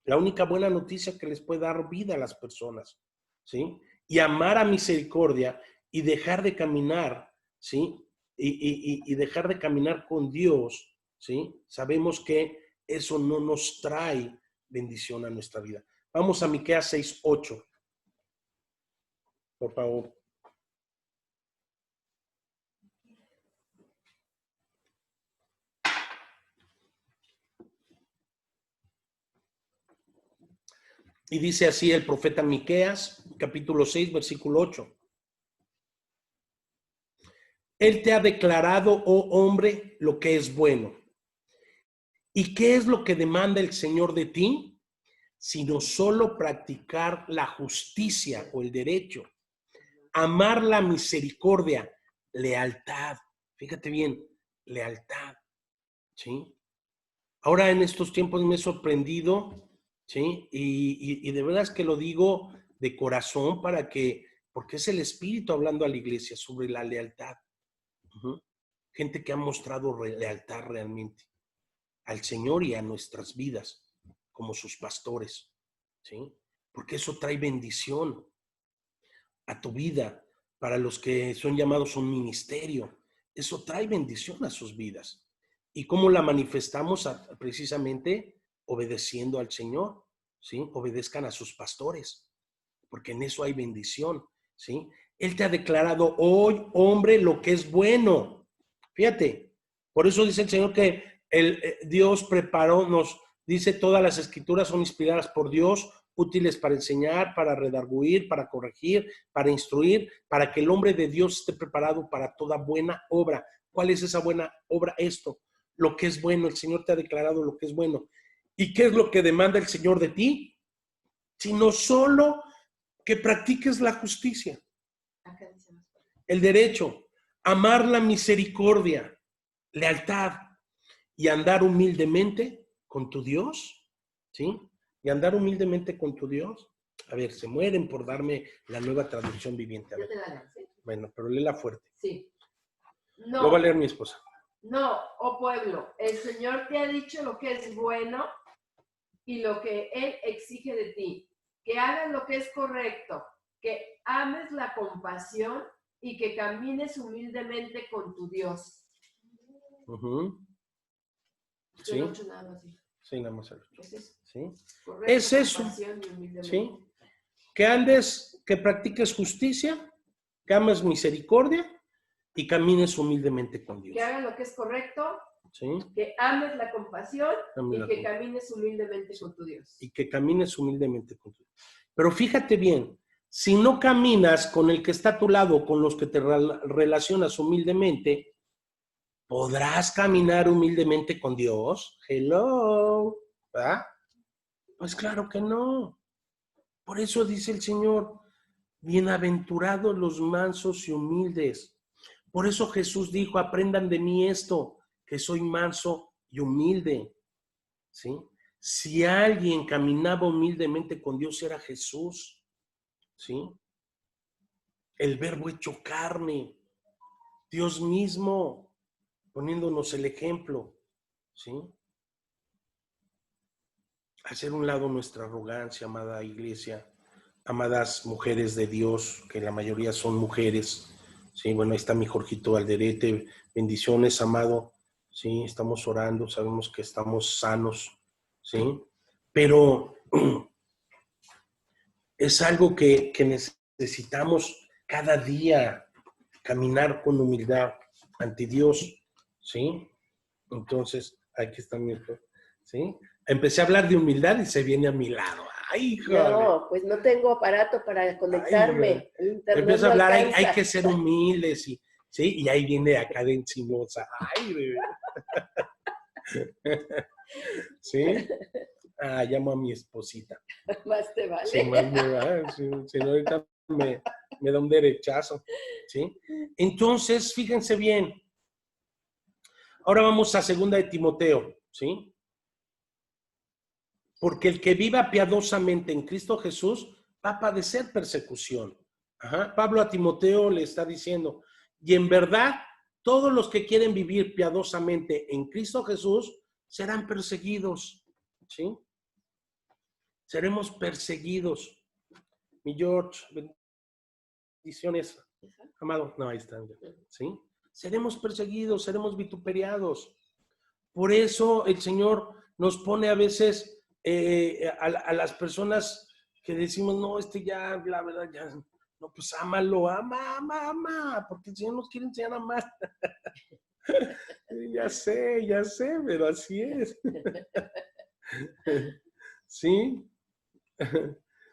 La única buena noticia que les puede dar vida a las personas, ¿sí? Y amar a misericordia y dejar de caminar, ¿sí? Y dejar de caminar con Dios, ¿sí? Sabemos que eso no nos trae bendición a nuestra vida. Vamos a Miqueas 6:8. Por favor. Y dice así el profeta Miqueas, capítulo 6, versículo 8. Él te ha declarado, oh hombre, lo que es bueno. ¿Y qué es lo que demanda el Señor de ti? Sino solo practicar la justicia o el derecho, amar la misericordia, lealtad. Fíjate bien, lealtad, ¿sí? Ahora en estos tiempos me he sorprendido, ¿sí? Y de verdad es que lo digo de corazón porque es el Espíritu hablando a la iglesia sobre la lealtad. Gente que ha mostrado lealtad realmente al Señor y a nuestras vidas como sus pastores, ¿sí? Porque eso trae bendición a tu vida. Para los que son llamados un ministerio, eso trae bendición a sus vidas. ¿Y cómo la manifestamos? Precisamente obedeciendo al Señor, ¿sí? Obedezcan a sus pastores, porque en eso hay bendición, ¿sí? Él te ha declarado hoy, hombre, lo que es bueno. Fíjate, por eso dice el Señor que Dios preparó, nos dice, todas las escrituras son inspiradas por Dios, útiles para enseñar, para redarguir, para corregir, para instruir, para que el hombre de Dios esté preparado para toda buena obra. ¿Cuál es esa buena obra? Esto, lo que es bueno. El Señor te ha declarado lo que es bueno. ¿Y qué es lo que demanda el Señor de ti? Sino solo que practiques la justicia. el derecho, amar la misericordia, lealtad y andar humildemente con tu Dios, ¿sí? Y andar humildemente con tu Dios. A ver, se mueren por darme la nueva traducción viviente. A ver. ¿Sí? Bueno, pero léela fuerte. Sí. No. Lo va a leer mi esposa. No, oh pueblo, el Señor te ha dicho lo que es bueno y lo que Él exige de ti, que hagas lo que es correcto, que ames la compasión y que camines humildemente con tu Dios. Sí. El 8 nada más. Sí, nada más el 8. ¿Es eso? Sí. Correcto, es eso. Sí. Que andes, que practiques justicia, que ames misericordia y camines humildemente con Dios. Que hagas lo que es correcto. ¿Sí? Que ames la compasión y que camines humildemente con tu Dios. Y que camines humildemente con tu Dios. Pero fíjate bien, si no caminas con el que está a tu lado, con los que te relacionas humildemente, ¿podrás caminar humildemente con Dios? Hello, ¿verdad? Pues claro que no. Por eso dice el Señor, bienaventurados los mansos y humildes. Por eso Jesús dijo, aprendan de mí esto, que soy manso y humilde. ¿Sí? Si alguien caminaba humildemente con Dios era Jesús. ¿Sí? El verbo hecho carne. Dios mismo poniéndonos el ejemplo. ¿Sí? Hacer un lado nuestra arrogancia, amada iglesia, amadas mujeres de Dios, que la mayoría son mujeres. Sí, bueno, ahí está mi Jorgito Alderete. Bendiciones, amado. Sí, estamos orando, sabemos que estamos sanos. Sí, pero es algo que necesitamos cada día caminar con humildad ante Dios. Sí, entonces, aquí está mi esposa. ¿Sí? Empecé a hablar de humildad y se viene a mi lado. ¡Ay, híjole! No, pues no tengo aparato para conectarme. Ay, empiezo a hablar, hay que ser humildes, y, ¿sí? Y ahí viene acá de encimosa. ¡Ay, bebé! ¿Sí? Ah, llamo a mi esposita. Más te vale. Sí, más me va. Sí, si no, ahorita me da un derechazo. ¿Sí? Entonces, fíjense bien. Ahora vamos a 2 de Timoteo. ¿Sí? Porque el que viva piadosamente en Cristo Jesús va a padecer persecución. Ajá. Pablo a Timoteo le está diciendo, y en verdad, todos los que quieren vivir piadosamente en Cristo Jesús serán perseguidos. ¿Sí? Seremos perseguidos. Mi George, bendiciones. Amado, no, ahí está. ¿Sí? Seremos perseguidos, seremos vituperiados. Por eso el Señor nos pone a veces a las personas que decimos, no, ya, la verdad, ya, no, pues ámalo, ama, porque el Señor nos quiere enseñar a amar. Ya sé, pero así es. ¿Sí?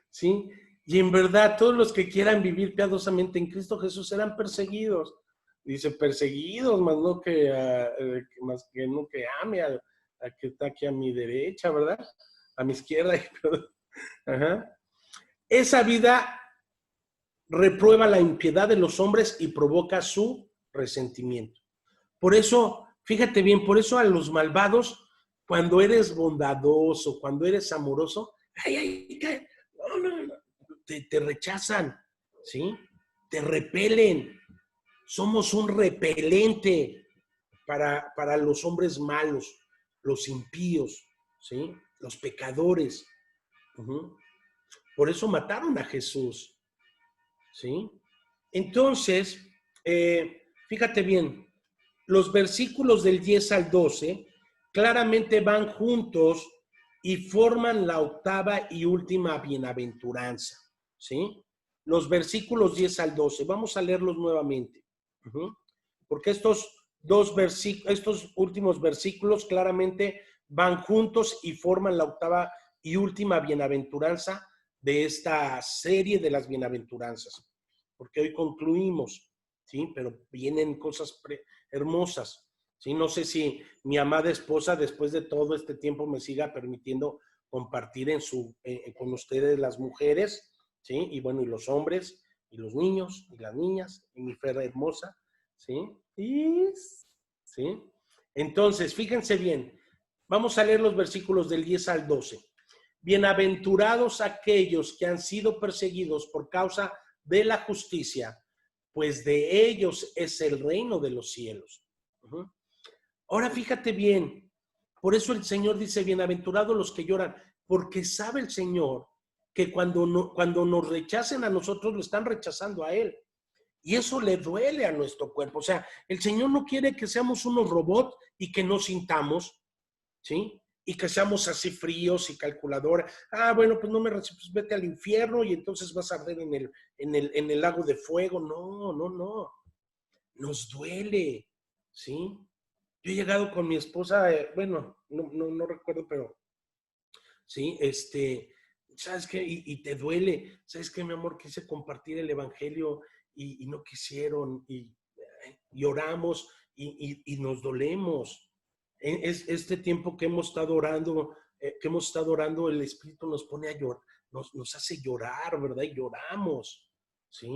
¿Sí? Y en verdad, todos los que quieran vivir piadosamente en Cristo Jesús serán perseguidos. Dice, perseguidos, más que no que ame a que está aquí a mi derecha, ¿verdad? A mi izquierda. Ajá. Esa vida reprueba la impiedad de los hombres y provoca su resentimiento. Por eso, fíjate bien, por eso a los malvados, cuando eres bondadoso, cuando eres amoroso, te rechazan, ¿sí? Te repelen. Somos un repelente para los hombres malos, los impíos, ¿sí? Los pecadores. Por eso mataron a Jesús, ¿sí? Entonces, fíjate bien, los versículos del 10 al 12 claramente van juntos y forman la octava y última bienaventuranza, ¿sí? Los versículos 10 al 12, vamos a leerlos nuevamente, porque estos últimos versículos claramente van juntos y forman la octava y última bienaventuranza de esta serie de las bienaventuranzas, porque hoy concluimos, ¿sí? Pero vienen cosas hermosas, ¿sí? No sé si mi amada esposa después de todo este tiempo me siga permitiendo compartir con ustedes las mujeres, ¿sí? Y bueno, y los hombres, y los niños y las niñas y mi Fer hermosa, ¿sí? ¿Sí? Entonces, fíjense bien, vamos a leer los versículos del 10 al 12. Bienaventurados aquellos que han sido perseguidos por causa de la justicia, pues de ellos es el reino de los cielos. Ahora fíjate bien, por eso el Señor dice, bienaventurados los que lloran, porque sabe el Señor que cuando nos rechacen a nosotros, lo están rechazando a Él. Y eso le duele a nuestro cuerpo. O sea, el Señor no quiere que seamos unos robots y que no sintamos, ¿sí? Y que seamos así fríos y calculadores. Ah, bueno, pues no me recibes, pues vete al infierno y entonces vas a arder en el lago de fuego. No, no, no. Nos duele, ¿sí? Yo he llegado con mi esposa, bueno, no recuerdo, pero sí, ¿sabes qué? Y te duele, ¿sabes qué, mi amor? Quise compartir el evangelio y no quisieron, y oramos y nos dolemos. Es este tiempo que hemos estado orando, el Espíritu nos pone a llorar, nos hace llorar, ¿verdad? Y lloramos, ¿sí?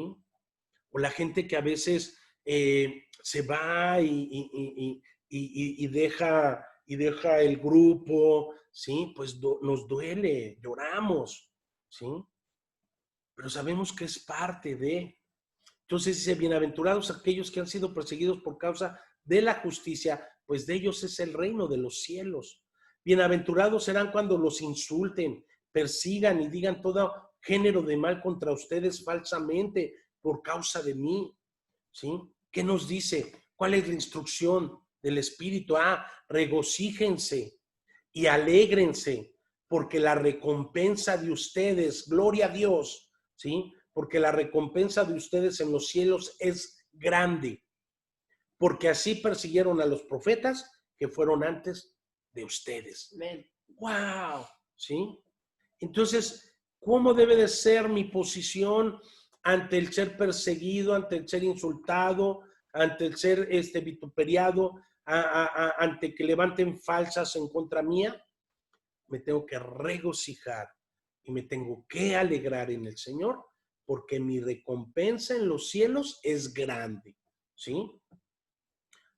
O la gente que a veces se va y deja el grupo, ¿sí? Pues nos duele, lloramos, ¿sí? Pero sabemos que es parte de. Entonces dice, bienaventurados aquellos que han sido perseguidos por causa de la justicia, pues de ellos es el reino de los cielos. Bienaventurados serán cuando los insulten, persigan y digan todo género de mal contra ustedes falsamente por causa de mí, ¿sí? ¿Qué nos dice? ¿Cuál es la instrucción del Espíritu? Regocíjense y alégrense, porque la recompensa de ustedes, gloria a Dios, ¿sí? Porque la recompensa de ustedes en los cielos es grande, porque así persiguieron a los profetas que fueron antes de ustedes. ¡Wow! ¿Sí? Entonces, ¿cómo debe de ser mi posición ante el ser perseguido, ante el ser insultado, ante el ser vituperiado, ante que levanten falsas en contra mía? Me tengo que regocijar y me tengo que alegrar en el Señor, porque mi recompensa en los cielos es grande, ¿sí?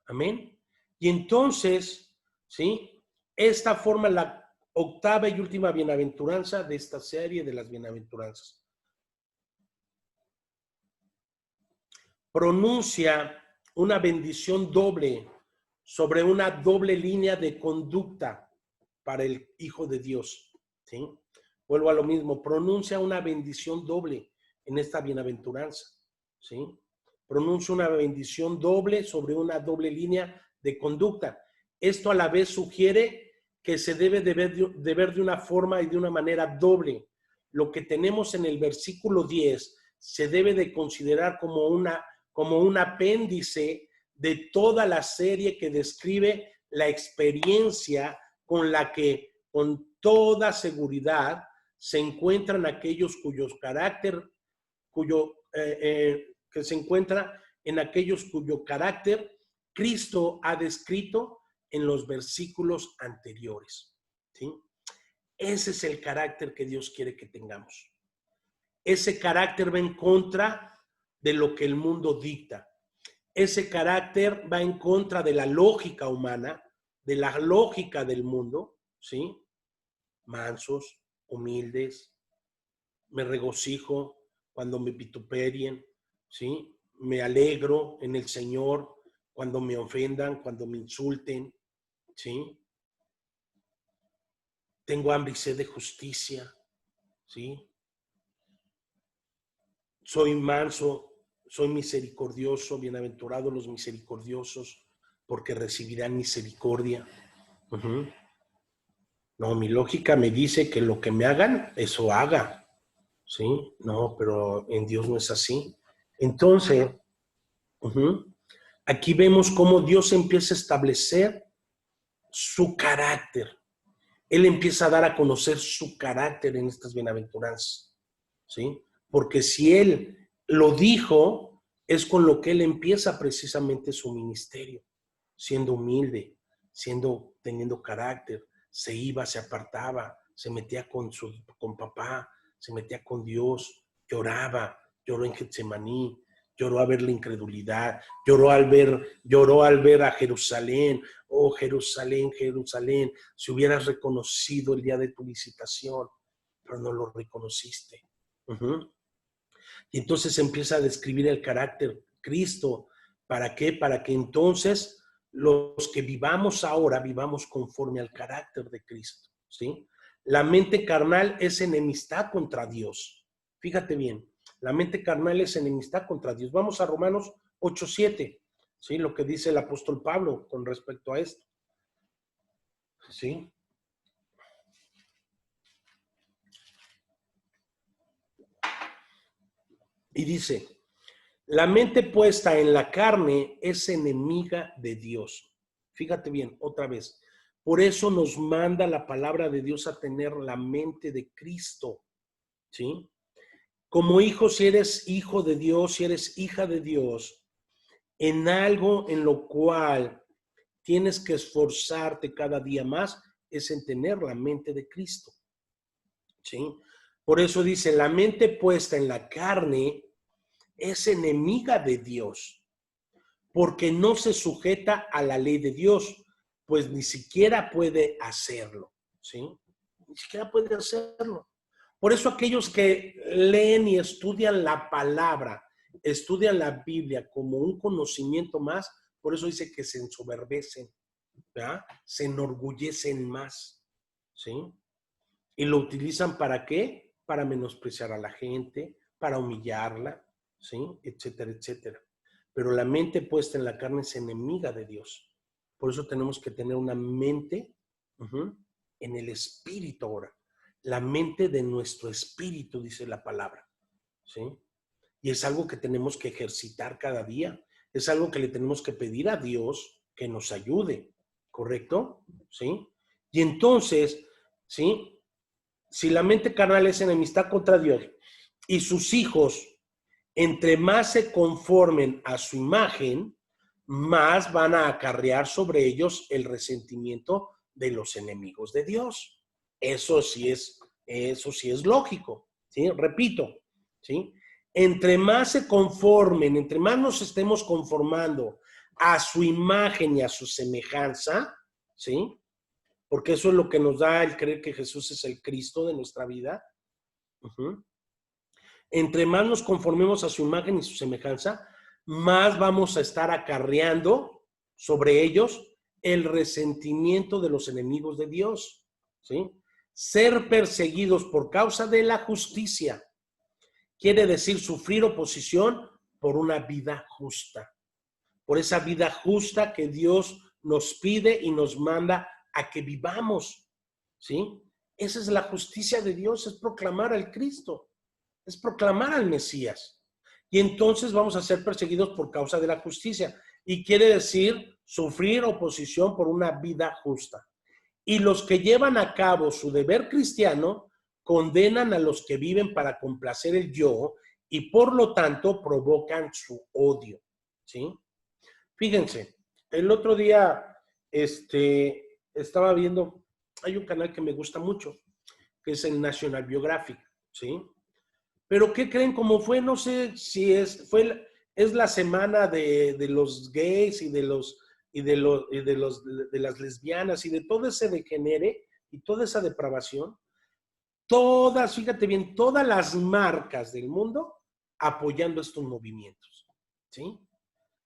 Amén. Y entonces, ¿sí? Esta forma la octava y última bienaventuranza de esta serie de las bienaventuranzas. Pronuncia una bendición doble sobre una doble línea de conducta para el Hijo de Dios, ¿sí? Vuelvo a lo mismo, pronuncia una bendición doble en esta bienaventuranza, ¿sí? Pronuncia una bendición doble sobre una doble línea de conducta. Esto a la vez sugiere que se debe de ver de una forma y de una manera doble. Lo que tenemos en el versículo 10 se debe de considerar como un apéndice de toda la serie que describe la experiencia con la que con toda seguridad se encuentran aquellos cuyo carácter Cristo ha descrito en los versículos anteriores, ¿sí? Ese es el carácter que Dios quiere que tengamos. Ese carácter va en contra de lo que el mundo dicta. Ese carácter va en contra de la lógica humana, de la lógica del mundo, ¿sí? Mansos, humildes, me regocijo cuando me vituperien, ¿sí? Me alegro en el Señor cuando me ofendan, cuando me insulten, ¿sí? Tengo hambre y sed de justicia, ¿sí? Soy manso, soy misericordioso, bienaventurados los misericordiosos, porque recibirán misericordia. No, mi lógica me dice que lo que me hagan, eso haga, ¿sí? No, pero en Dios no es así. Entonces, aquí vemos cómo Dios empieza a establecer su carácter. Él empieza a dar a conocer su carácter en estas bienaventuranzas, ¿sí? Porque si Él lo dijo, es con lo que Él empieza precisamente su ministerio, siendo humilde, teniendo carácter, se iba, se apartaba, se metía con papá, se metía con Dios, lloraba, lloró en Getsemaní, lloró al ver la incredulidad, lloró al ver a Jerusalén. Oh, Jerusalén, Jerusalén, si hubieras reconocido el día de tu visitación, pero no lo reconociste. Y entonces empieza a describir el carácter Cristo. ¿Para qué? Para que entonces los que vivamos ahora vivamos conforme al carácter de Cristo, ¿sí? La mente carnal es enemistad contra Dios. Fíjate bien, la mente carnal es enemistad contra Dios. Vamos a Romanos 8:7, ¿sí? Lo que dice el apóstol Pablo con respecto a esto, ¿sí? Y dice, la mente puesta en la carne es enemiga de Dios. Fíjate bien, otra vez. Por eso nos manda la palabra de Dios a tener la mente de Cristo, ¿sí? Como hijo, si eres hijo de Dios, si eres hija de Dios, en algo en lo cual tienes que esforzarte cada día más, es en tener la mente de Cristo, ¿sí? Por eso dice, la mente puesta en la carne es enemiga de Dios, porque no se sujeta a la ley de Dios, pues ni siquiera puede hacerlo, ¿sí? Ni siquiera puede hacerlo. Por eso aquellos que leen y estudian la palabra, estudian la Biblia como un conocimiento más, por eso dice que se ensoberbecen, ¿verdad? Se enorgullecen más, ¿sí? Y lo utilizan ¿para qué? Para menospreciar a la gente, para humillarla, ¿sí? Etcétera, etcétera. Pero la mente puesta en la carne es enemiga de Dios. Por eso tenemos que tener una mente en el espíritu ahora. La mente de nuestro espíritu, dice la palabra, ¿sí? Y es algo que tenemos que ejercitar cada día. Es algo que le tenemos que pedir a Dios que nos ayude, ¿correcto? ¿Sí? Y entonces, ¿sí? Si la mente carnal es enemistad contra Dios y sus hijos, entre más se conformen a su imagen, más van a acarrear sobre ellos el resentimiento de los enemigos de Dios. Eso sí es lógico, ¿sí? Repito, ¿sí? Entre más se conformen, entre más nos estemos conformando a su imagen y a su semejanza, ¿sí? Porque eso es lo que nos da el creer que Jesús es el Cristo de nuestra vida. Entre más nos conformemos a su imagen y su semejanza, más vamos a estar acarreando sobre ellos el resentimiento de los enemigos de Dios, ¿sí? Ser perseguidos por causa de la justicia quiere decir sufrir oposición por una vida justa, por esa vida justa que Dios nos pide y nos manda a que vivamos, ¿sí? Esa es la justicia de Dios, es proclamar al Cristo, es proclamar al Mesías. Y entonces vamos a ser perseguidos por causa de la justicia. Y quiere decir sufrir oposición por una vida justa. Y los que llevan a cabo su deber cristiano condenan a los que viven para complacer el yo y por lo tanto provocan su odio, ¿sí? Fíjense, el otro día estaba viendo, hay un canal que me gusta mucho, que es el National Geographic, ¿sí? Pero ¿qué creen? Como fue, no sé si es la semana de los gays y de las lesbianas y de todo ese degenere y toda esa depravación, fíjate bien, todas las marcas del mundo apoyando estos movimientos, ¿sí?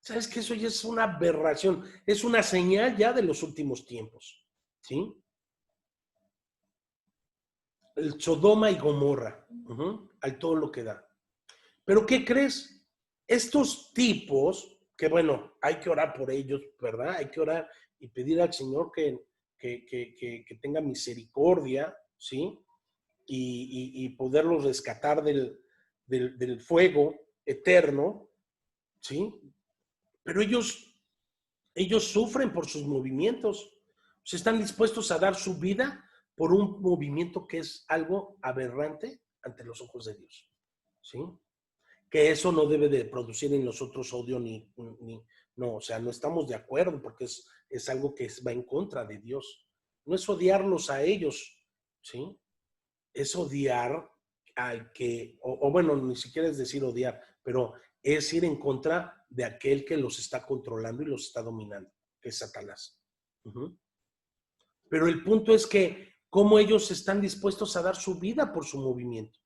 ¿Sabes que eso ya es una aberración? Es una señal ya de los últimos tiempos, ¿sí? El Sodoma y Gomorra, al todo lo que da. Pero ¿qué crees? Estos tipos, que bueno, hay que orar por ellos, ¿verdad? Hay que orar y pedir al Señor que tenga misericordia, ¿sí? Y poderlos rescatar del fuego eterno, ¿sí? Pero ellos sufren por sus movimientos. Se están dispuestos a dar su vida por un movimiento que es algo aberrante ante los ojos de Dios, ¿sí? Que eso no debe de producir en nosotros odio no, o sea, no estamos de acuerdo porque es algo que va en contra de Dios. No es odiarlos a ellos, ¿sí? Es odiar al que, o bueno, ni siquiera es decir odiar, pero es ir en contra de aquel que los está controlando y los está dominando, que es Satanás. Pero el punto es que cómo ellos están dispuestos a dar su vida por su movimiento.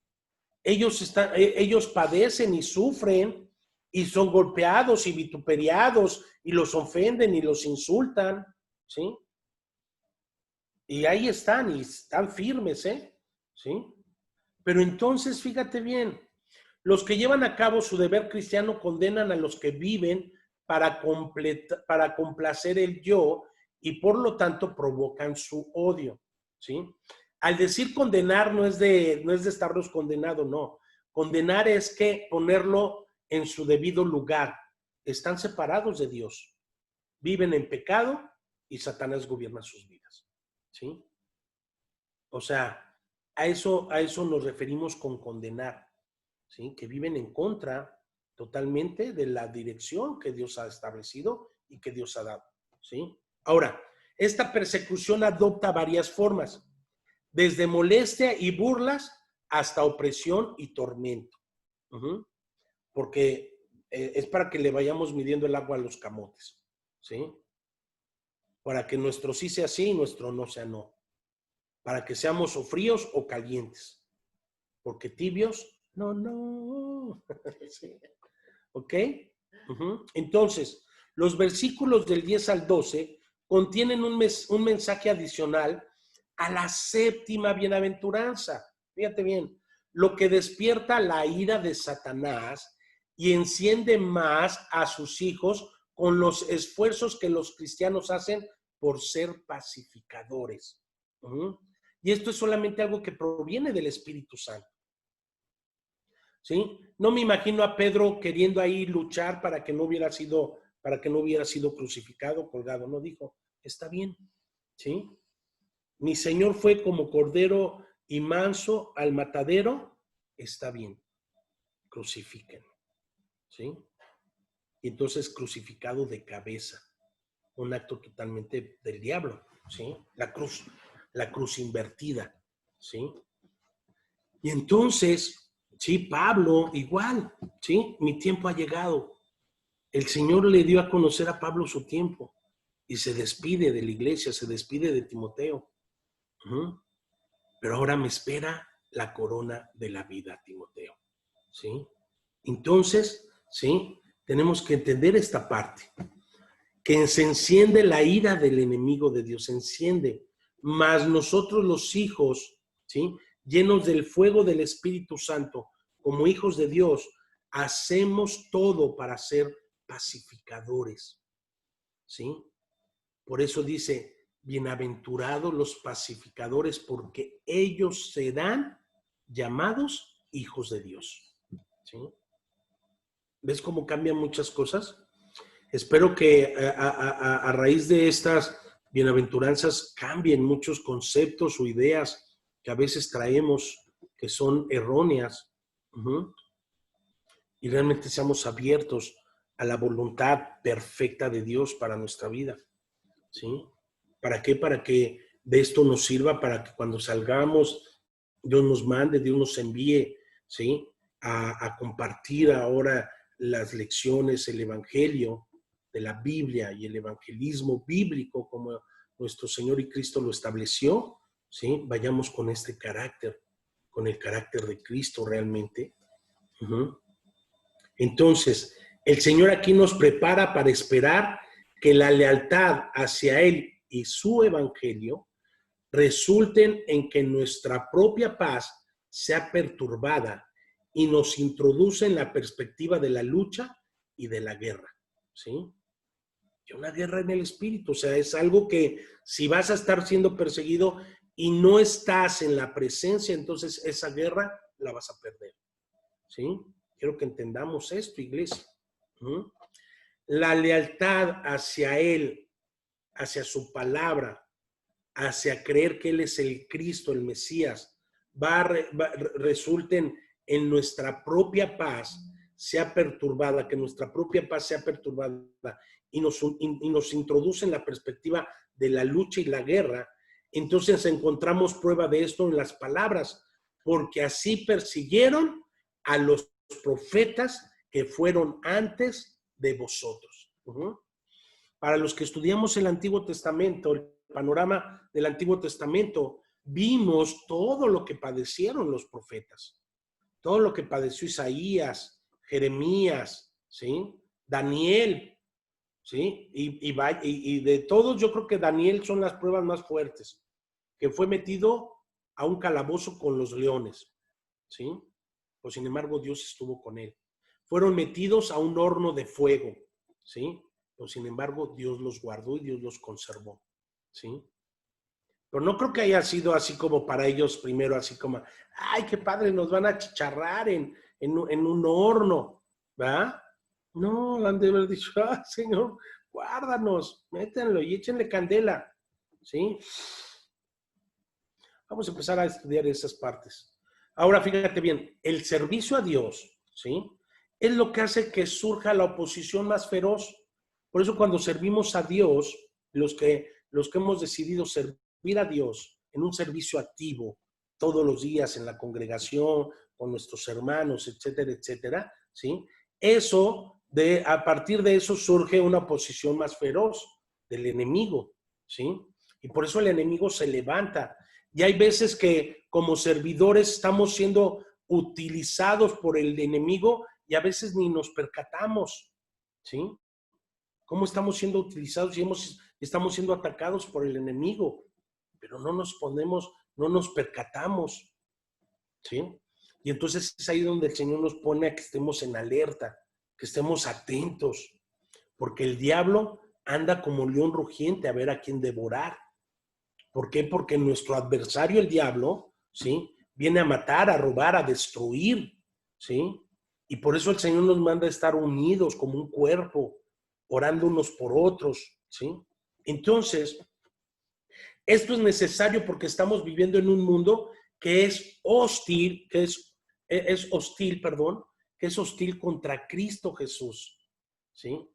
Ellos padecen y sufren y son golpeados y vituperiados y los ofenden y los insultan, ¿sí? Y ahí están y están firmes, ¿sí? Pero entonces, fíjate bien, los que llevan a cabo su deber cristiano condenan a los que viven para complacer el yo y por lo tanto provocan su odio, ¿sí? Al decir condenar no es de estarlos condenado, no. Condenar es que ponerlo en su debido lugar. Están separados de Dios. Viven en pecado y Satanás gobierna sus vidas, ¿sí? O sea, a eso nos referimos con condenar, ¿sí? Que viven en contra totalmente de la dirección que Dios ha establecido y que Dios ha dado, ¿sí? Ahora, esta persecución adopta varias formas, desde molestia y burlas hasta opresión y tormento. Porque es para que le vayamos midiendo el agua a los camotes, ¿sí? Para que nuestro sí sea sí y nuestro no sea no. Para que seamos o fríos o calientes. Porque tibios, no. ¿Sí? ¿Ok? Entonces, los versículos del 10 al 12 contienen un mensaje adicional a la séptima bienaventuranza. Fíjate bien, lo que despierta la ira de Satanás y enciende más a sus hijos con los esfuerzos que los cristianos hacen por ser pacificadores. Y esto es solamente algo que proviene del Espíritu Santo. ¿Sí? No me imagino a Pedro queriendo ahí luchar para que no hubiera sido crucificado, colgado. No, dijo, está bien, ¿sí? Mi Señor fue como cordero y manso al matadero, está bien, crucifíquenlo, ¿sí? Y entonces crucificado de cabeza, un acto totalmente del diablo, ¿sí? La cruz invertida, ¿sí? Y entonces, sí, Pablo igual, ¿sí? Mi tiempo ha llegado. El Señor le dio a conocer a Pablo su tiempo y se despide de la iglesia, se despide de Timoteo. Pero ahora me espera la corona de la vida, Timoteo, ¿sí? Entonces, ¿sí? Tenemos que entender esta parte, que se enciende la ira del enemigo de Dios, se enciende, mas nosotros los hijos, ¿sí? Llenos del fuego del Espíritu Santo, como hijos de Dios, hacemos todo para ser pacificadores, ¿sí? Por eso dice, bienaventurados los pacificadores, porque ellos serán llamados hijos de Dios, ¿sí? ¿Ves cómo cambian muchas cosas? Espero que a raíz de estas bienaventuranzas cambien muchos conceptos o ideas que a veces traemos que son erróneas, y realmente seamos abiertos a la voluntad perfecta de Dios para nuestra vida, ¿sí? ¿Para qué? Para que de esto nos sirva, para que cuando salgamos, Dios nos mande, Dios nos envíe, ¿sí? A compartir ahora las lecciones, el evangelio de la Biblia y el evangelismo bíblico como nuestro Señor y Cristo lo estableció, ¿sí? Vayamos con este carácter, con el carácter de Cristo realmente. Entonces, el Señor aquí nos prepara para esperar que la lealtad hacia Él y su evangelio resulten en que nuestra propia paz sea perturbada y nos introduce en la perspectiva de la lucha y de la guerra, ¿sí? Y una guerra en el espíritu, o sea, es algo que si vas a estar siendo perseguido y no estás en la presencia, entonces esa guerra la vas a perder, ¿sí? Quiero que entendamos esto, iglesia. La lealtad hacia Él, hacia su palabra, hacia creer que Él es el Cristo, el Mesías, resulten en nuestra propia paz sea perturbada, que nuestra propia paz sea perturbada y nos introduce en la perspectiva de la lucha y la guerra. Entonces encontramos prueba de esto en las palabras porque así persiguieron a los profetas que fueron antes de vosotros. Para los que estudiamos el Antiguo Testamento, el panorama del Antiguo Testamento, vimos todo lo que padecieron los profetas, todo lo que padeció Isaías, Jeremías, ¿sí? Daniel, ¿sí? Y de todos yo creo que Daniel son las pruebas más fuertes, que fue metido a un calabozo con los leones, ¿sí? Pues sin embargo Dios estuvo con él. Fueron metidos a un horno de fuego, ¿sí? Pues sin embargo Dios los guardó y Dios los conservó, ¿sí? Pero no creo que haya sido así como para ellos primero, así como, ay, qué padre, nos van a chicharrar en un horno, ¿verdad? No, han de haber dicho, ah, Señor, guárdanos, métanlo y échenle candela, ¿sí? Vamos a empezar a estudiar esas partes. Ahora, fíjate bien, el servicio a Dios, ¿sí? Es lo que hace que surja la oposición más feroz. Por eso cuando servimos a Dios, los que hemos decidido servir a Dios en un servicio activo, todos los días en la congregación, con nuestros hermanos, etcétera, etcétera, ¿sí? A partir de eso surge una oposición más feroz del enemigo, ¿sí? Y por eso el enemigo se levanta. Y hay veces que como servidores estamos siendo utilizados por el enemigo y a veces ni nos percatamos, ¿sí? ¿Cómo estamos siendo utilizados y estamos siendo atacados por el enemigo? Pero no nos percatamos, ¿sí? Y entonces es ahí donde el Señor nos pone a que estemos en alerta, que estemos atentos, porque el diablo anda como león rugiente a ver a quién devorar. ¿Por qué? Porque nuestro adversario, el diablo, ¿sí? Viene a matar, a robar, a destruir, ¿sí? Y por eso el Señor nos manda a estar unidos como un cuerpo, orando unos por otros, ¿sí? Entonces, esto es necesario porque estamos viviendo en un mundo que es hostil, que es hostil contra Cristo Jesús, ¿sí?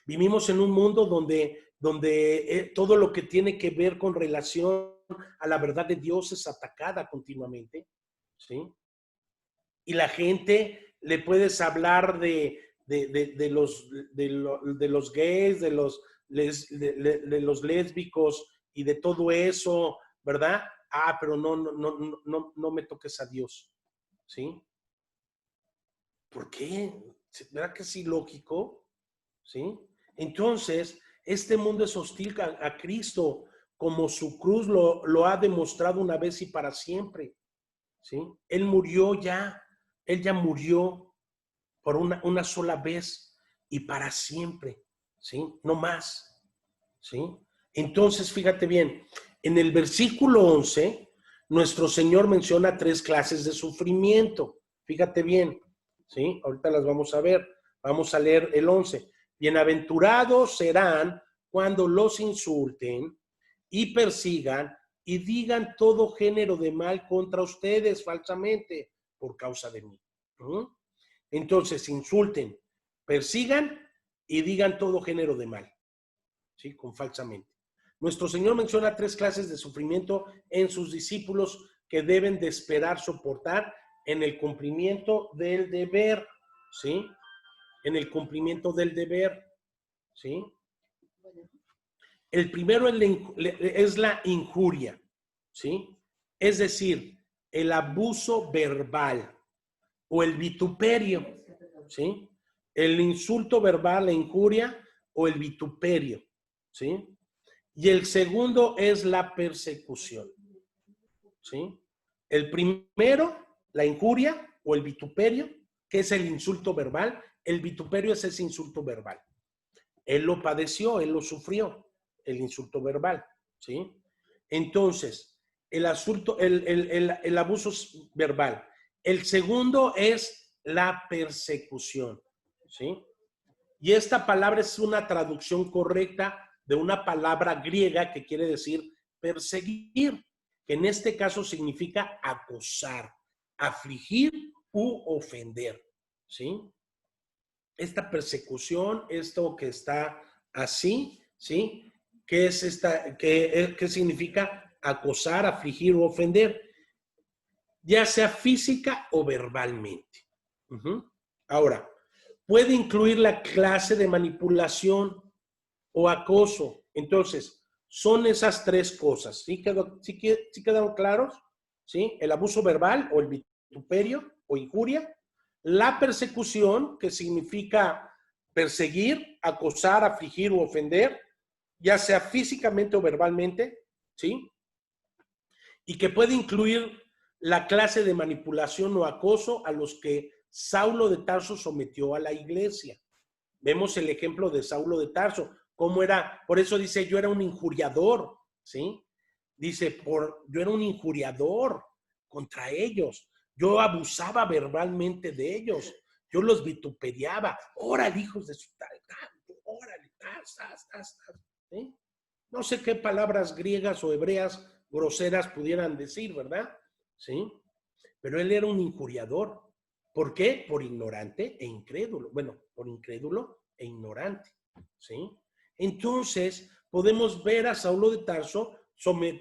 Vivimos en un mundo donde todo lo que tiene que ver con relación a la verdad de Dios es atacada continuamente, ¿sí? Y la gente le puedes hablar de los gays, de los lésbicos y de todo eso, ¿verdad? Ah, pero no me toques a Dios, ¿sí? ¿Por qué? ¿Verdad que es ilógico? ¿Sí? Entonces, este mundo es hostil a Cristo, como su cruz lo ha demostrado una vez y para siempre, ¿sí? Él ya murió por una sola vez y para siempre, ¿sí? No más, ¿sí? Entonces, fíjate bien, en el versículo 11, nuestro Señor menciona 3 clases de sufrimiento. Fíjate bien, ¿sí? Ahorita las vamos a ver. Vamos a leer el 11. Bienaventurados serán cuando los insulten y persigan y digan todo género de mal contra ustedes falsamente por causa de mí. Entonces, insulten, persigan y digan todo género de mal, ¿sí? Con falsamente. Nuestro Señor menciona 3 clases de sufrimiento en sus discípulos que deben de esperar soportar en el cumplimiento del deber, ¿sí? En el cumplimiento del deber, ¿sí? El primero es la injuria, ¿sí? Es decir, el abuso verbal o el vituperio, ¿sí? El insulto verbal, la injuria o el vituperio, ¿sí? Y el segundo es la persecución, ¿sí? El primero, la injuria o el vituperio, que es el insulto verbal. El vituperio es ese insulto verbal. Él lo padeció, él lo sufrió, el insulto verbal, ¿sí? Entonces, el abuso verbal. El segundo es la persecución, ¿sí? Y esta palabra es una traducción correcta de una palabra griega que quiere decir perseguir, que en este caso significa acosar, afligir u ofender, ¿sí? Esta persecución, esto que está así, ¿sí? ¿Qué es qué significa acosar, afligir u ofender? ya sea física o verbalmente. Ahora, puede incluir la clase de manipulación o acoso. Entonces, son esas tres cosas. ¿Sí quedaron claros? ¿Sí? El abuso verbal o el vituperio o injuria. La persecución, que significa perseguir, acosar, afligir o ofender, ya sea físicamente o verbalmente, ¿sí? Y que puede incluir la clase de manipulación o acoso a los que Saulo de Tarso sometió a la iglesia. Vemos el ejemplo de Saulo de Tarso, cómo era, por eso dice, yo era un injuriador, ¿sí? Dice, yo era un injuriador contra ellos, yo abusaba verbalmente de ellos, yo los vituperiaba, órale, hijos de su tal, órale, ¿sí? No sé qué palabras griegas o hebreas groseras pudieran decir, ¿verdad? ¿Sí? Pero él era un injuriador. ¿Por qué? Por ignorante e incrédulo. Bueno, por incrédulo e ignorante, ¿sí? Entonces, podemos ver a Saulo de Tarso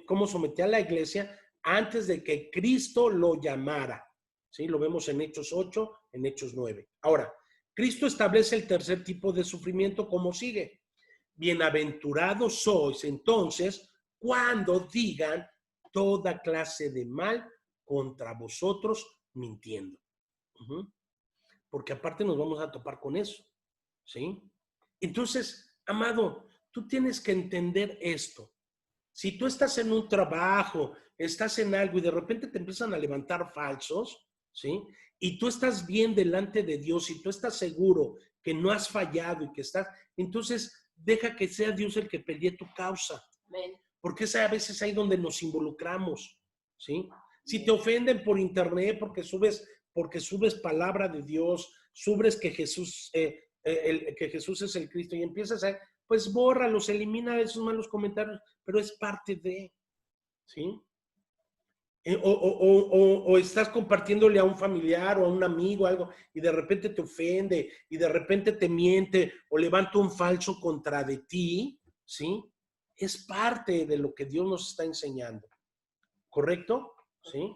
cómo sometía a la iglesia antes de que Cristo lo llamara, ¿sí? Lo vemos en Hechos 8, en Hechos 9. Ahora, Cristo establece el tercer tipo de sufrimiento como sigue. Bienaventurados sois entonces cuando digan toda clase de mal contra vosotros mintiendo. Porque aparte nos vamos a topar con eso, ¿sí? Entonces, amado, tú tienes que entender esto. Si tú estás en un trabajo, estás en algo y de repente te empiezan a levantar falsos, ¿sí? Y tú estás bien delante de Dios y tú estás seguro que no has fallado y que estás, entonces deja que sea Dios el que pelee tu causa. Amén. Porque es a veces ahí donde nos involucramos, ¿sí? Si te ofenden por internet porque subes palabra de Dios, subes que Jesús es el Cristo y empiezas a, pues bórralos, elimina esos malos comentarios, pero es parte de, ¿sí? O estás compartiéndole a un familiar o a un amigo algo y de repente te ofende y de repente te miente o levanta un falso contra de ti, ¿sí? Es parte de lo que Dios nos está enseñando. ¿Correcto? ¿Sí?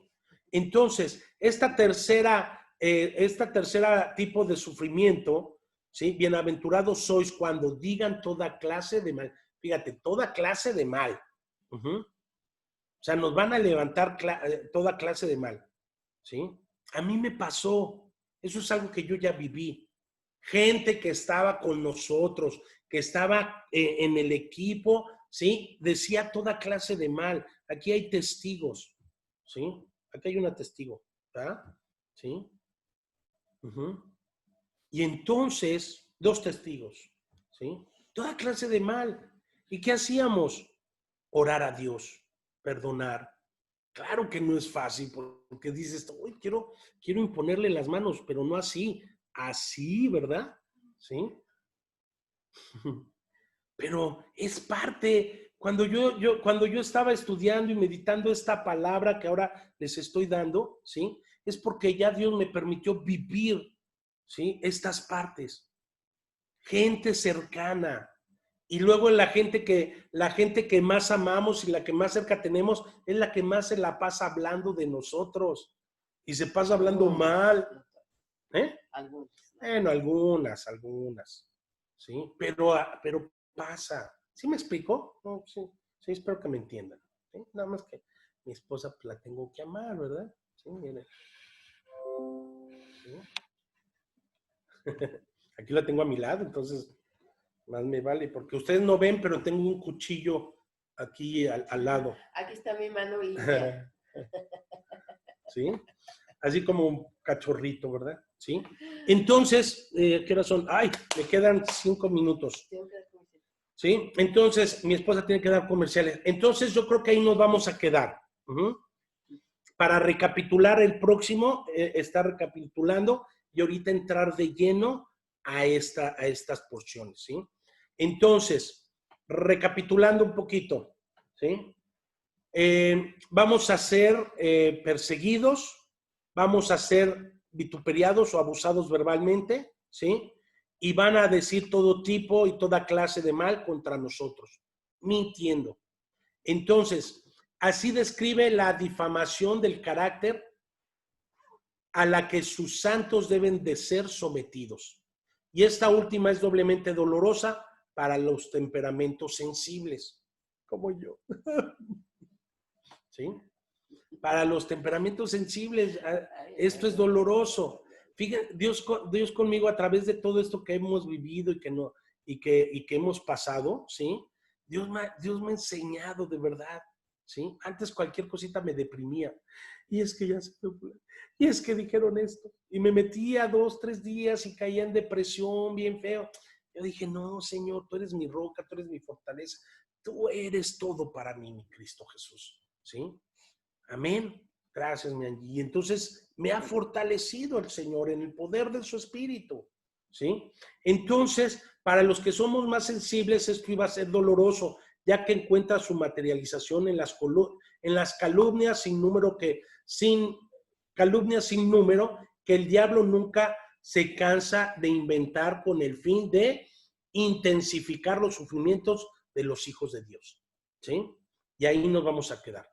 Entonces, esta tercera tipo de sufrimiento, ¿sí? Bienaventurados sois cuando digan toda clase de mal. Fíjate, toda clase de mal. O sea, nos van a levantar toda clase de mal, ¿sí? A mí me pasó, eso es algo que yo ya viví. Gente que estaba con nosotros, que estaba en el equipo, ¿sí? Decía toda clase de mal. Aquí hay testigos, ¿sí? Aquí hay una testigo, ¿verdad? ¿Sí? Y entonces, 2 testigos, ¿sí? Toda clase de mal. ¿Y qué hacíamos? Orar a Dios, perdonar. Claro que no es fácil porque dices, uy, quiero imponerle las manos, pero no así, así, ¿verdad? ¿Sí? Pero es parte, cuando yo estaba estudiando y meditando esta palabra que ahora les estoy dando, ¿sí? Es porque ya Dios me permitió vivir, ¿sí? Estas partes. Gente cercana. Y luego la gente que más amamos y la que más cerca tenemos es la que más se la pasa hablando de nosotros. Y se pasa hablando mal. ¿Eh? Bueno, algunas. ¿Sí? Pero pasa. ¿Sí me explico? No, sí, espero que me entiendan. ¿Sí? Nada más que mi esposa pues, la tengo que amar, ¿verdad? Sí, mire. ¿Sí? Aquí la tengo a mi lado, entonces más me vale, porque ustedes no ven, pero tengo un cuchillo aquí al lado. Aquí está mi mano limpia. ¿Sí? Así como un cachorrito, ¿verdad? ¿Sí? Entonces, ¿qué hora son? Ay, me quedan 5 minutos. ¿Sí? Entonces, mi esposa tiene que dar comerciales. Entonces, yo creo que ahí nos vamos a quedar. Para recapitular el próximo, está recapitulando y ahorita entrar de lleno a estas porciones, ¿sí? Entonces, recapitulando un poquito, ¿sí? Vamos a ser perseguidos, vamos a ser vituperiados o abusados verbalmente, ¿sí? Y van a decir todo tipo y toda clase de mal contra nosotros, mintiendo. Entonces, así describe la difamación del carácter a la que sus santos deben de ser sometidos. Y esta última es doblemente dolorosa para los temperamentos sensibles, como yo. ¿Sí? Para los temperamentos sensibles, esto es doloroso. Fíjense, Dios conmigo a través de todo esto que hemos vivido y que hemos pasado, ¿sí? Dios me ha enseñado de verdad, ¿sí? Antes cualquier cosita me deprimía. Y es que ya se me fue. Y es que dijeron esto. Y me metía 2, 3 días y caía en depresión bien feo. Yo dije, no, Señor, tú eres mi roca, tú eres mi fortaleza. Tú eres todo para mí, mi Cristo Jesús, ¿sí? Amén. Gracias, mi Angie. Y entonces me ha fortalecido el Señor en el poder de su Espíritu, ¿sí? Entonces, para los que somos más sensibles, esto iba a ser doloroso, ya que encuentra su materialización en las calumnias sin número que el diablo nunca se cansa de inventar con el fin de intensificar los sufrimientos de los hijos de Dios, ¿sí? Y ahí nos vamos a quedar.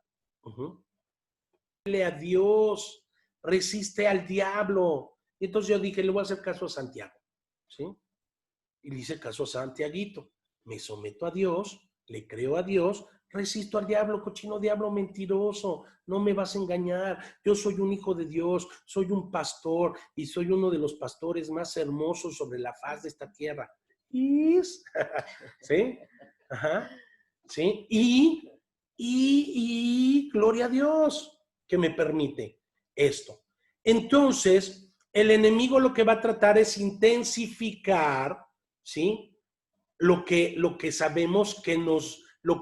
A Dios, resiste al diablo. Y entonces yo dije, le voy a hacer caso a Santiago, ¿sí? Y le hice caso a Santiaguito. Me someto a Dios, le creo a Dios, resisto al diablo, cochino diablo mentiroso, no me vas a engañar. Yo soy un hijo de Dios, soy un pastor y soy uno de los pastores más hermosos sobre la faz de esta tierra. ¿Sí? Ajá. ¿Sí? Y gloria a Dios que me permite esto. Entonces, el enemigo lo que va a tratar es intensificar, ¿sí? Lo que sabemos que lo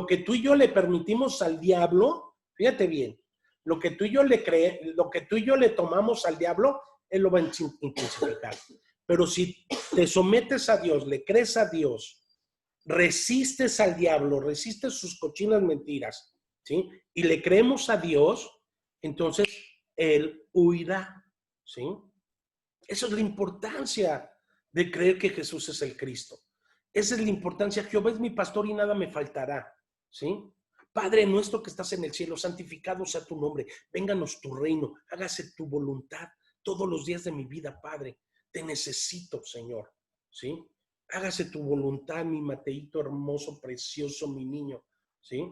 que tú y yo le permitimos al diablo, fíjate bien, lo que tú y yo le tomamos al diablo, él lo va a intensificar. Pero si te sometes a Dios, le crees a Dios, resistes al diablo, resistes sus cochinas mentiras, ¿sí? Y le creemos a Dios, entonces él huirá, ¿sí? Esa es la importancia de creer que Jesús es el Cristo. Esa es la importancia. Jehová es mi pastor y nada me faltará, ¿sí? Padre nuestro que estás en el cielo, santificado sea tu nombre, vénganos tu reino, hágase tu voluntad todos los días de mi vida, Padre. Te necesito, Señor, ¿sí? Hágase tu voluntad, mi Mateito hermoso, precioso, mi niño, ¿sí?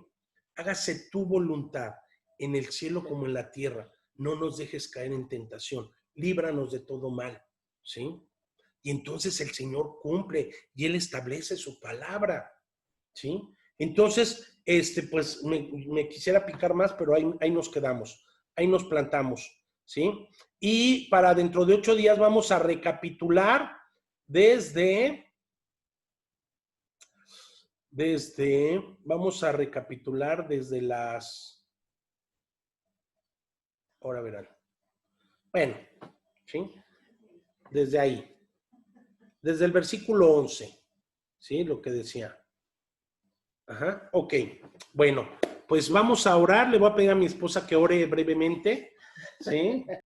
Hágase tu voluntad en el cielo como en la tierra. No nos dejes caer en tentación. Líbranos de todo mal, ¿sí? Y entonces el Señor cumple y Él establece su palabra, ¿sí? Entonces, pues me quisiera picar más, pero ahí nos quedamos, ahí nos plantamos, ¿sí? Y para dentro de 8 días vamos a recapitular vamos a recapitular desde ahora verán. Bueno, ¿sí? Desde ahí. Desde el versículo 11, ¿sí? Lo que decía. Ajá, ok. Bueno, pues vamos a orar. Le voy a pedir a mi esposa que ore brevemente, ¿sí?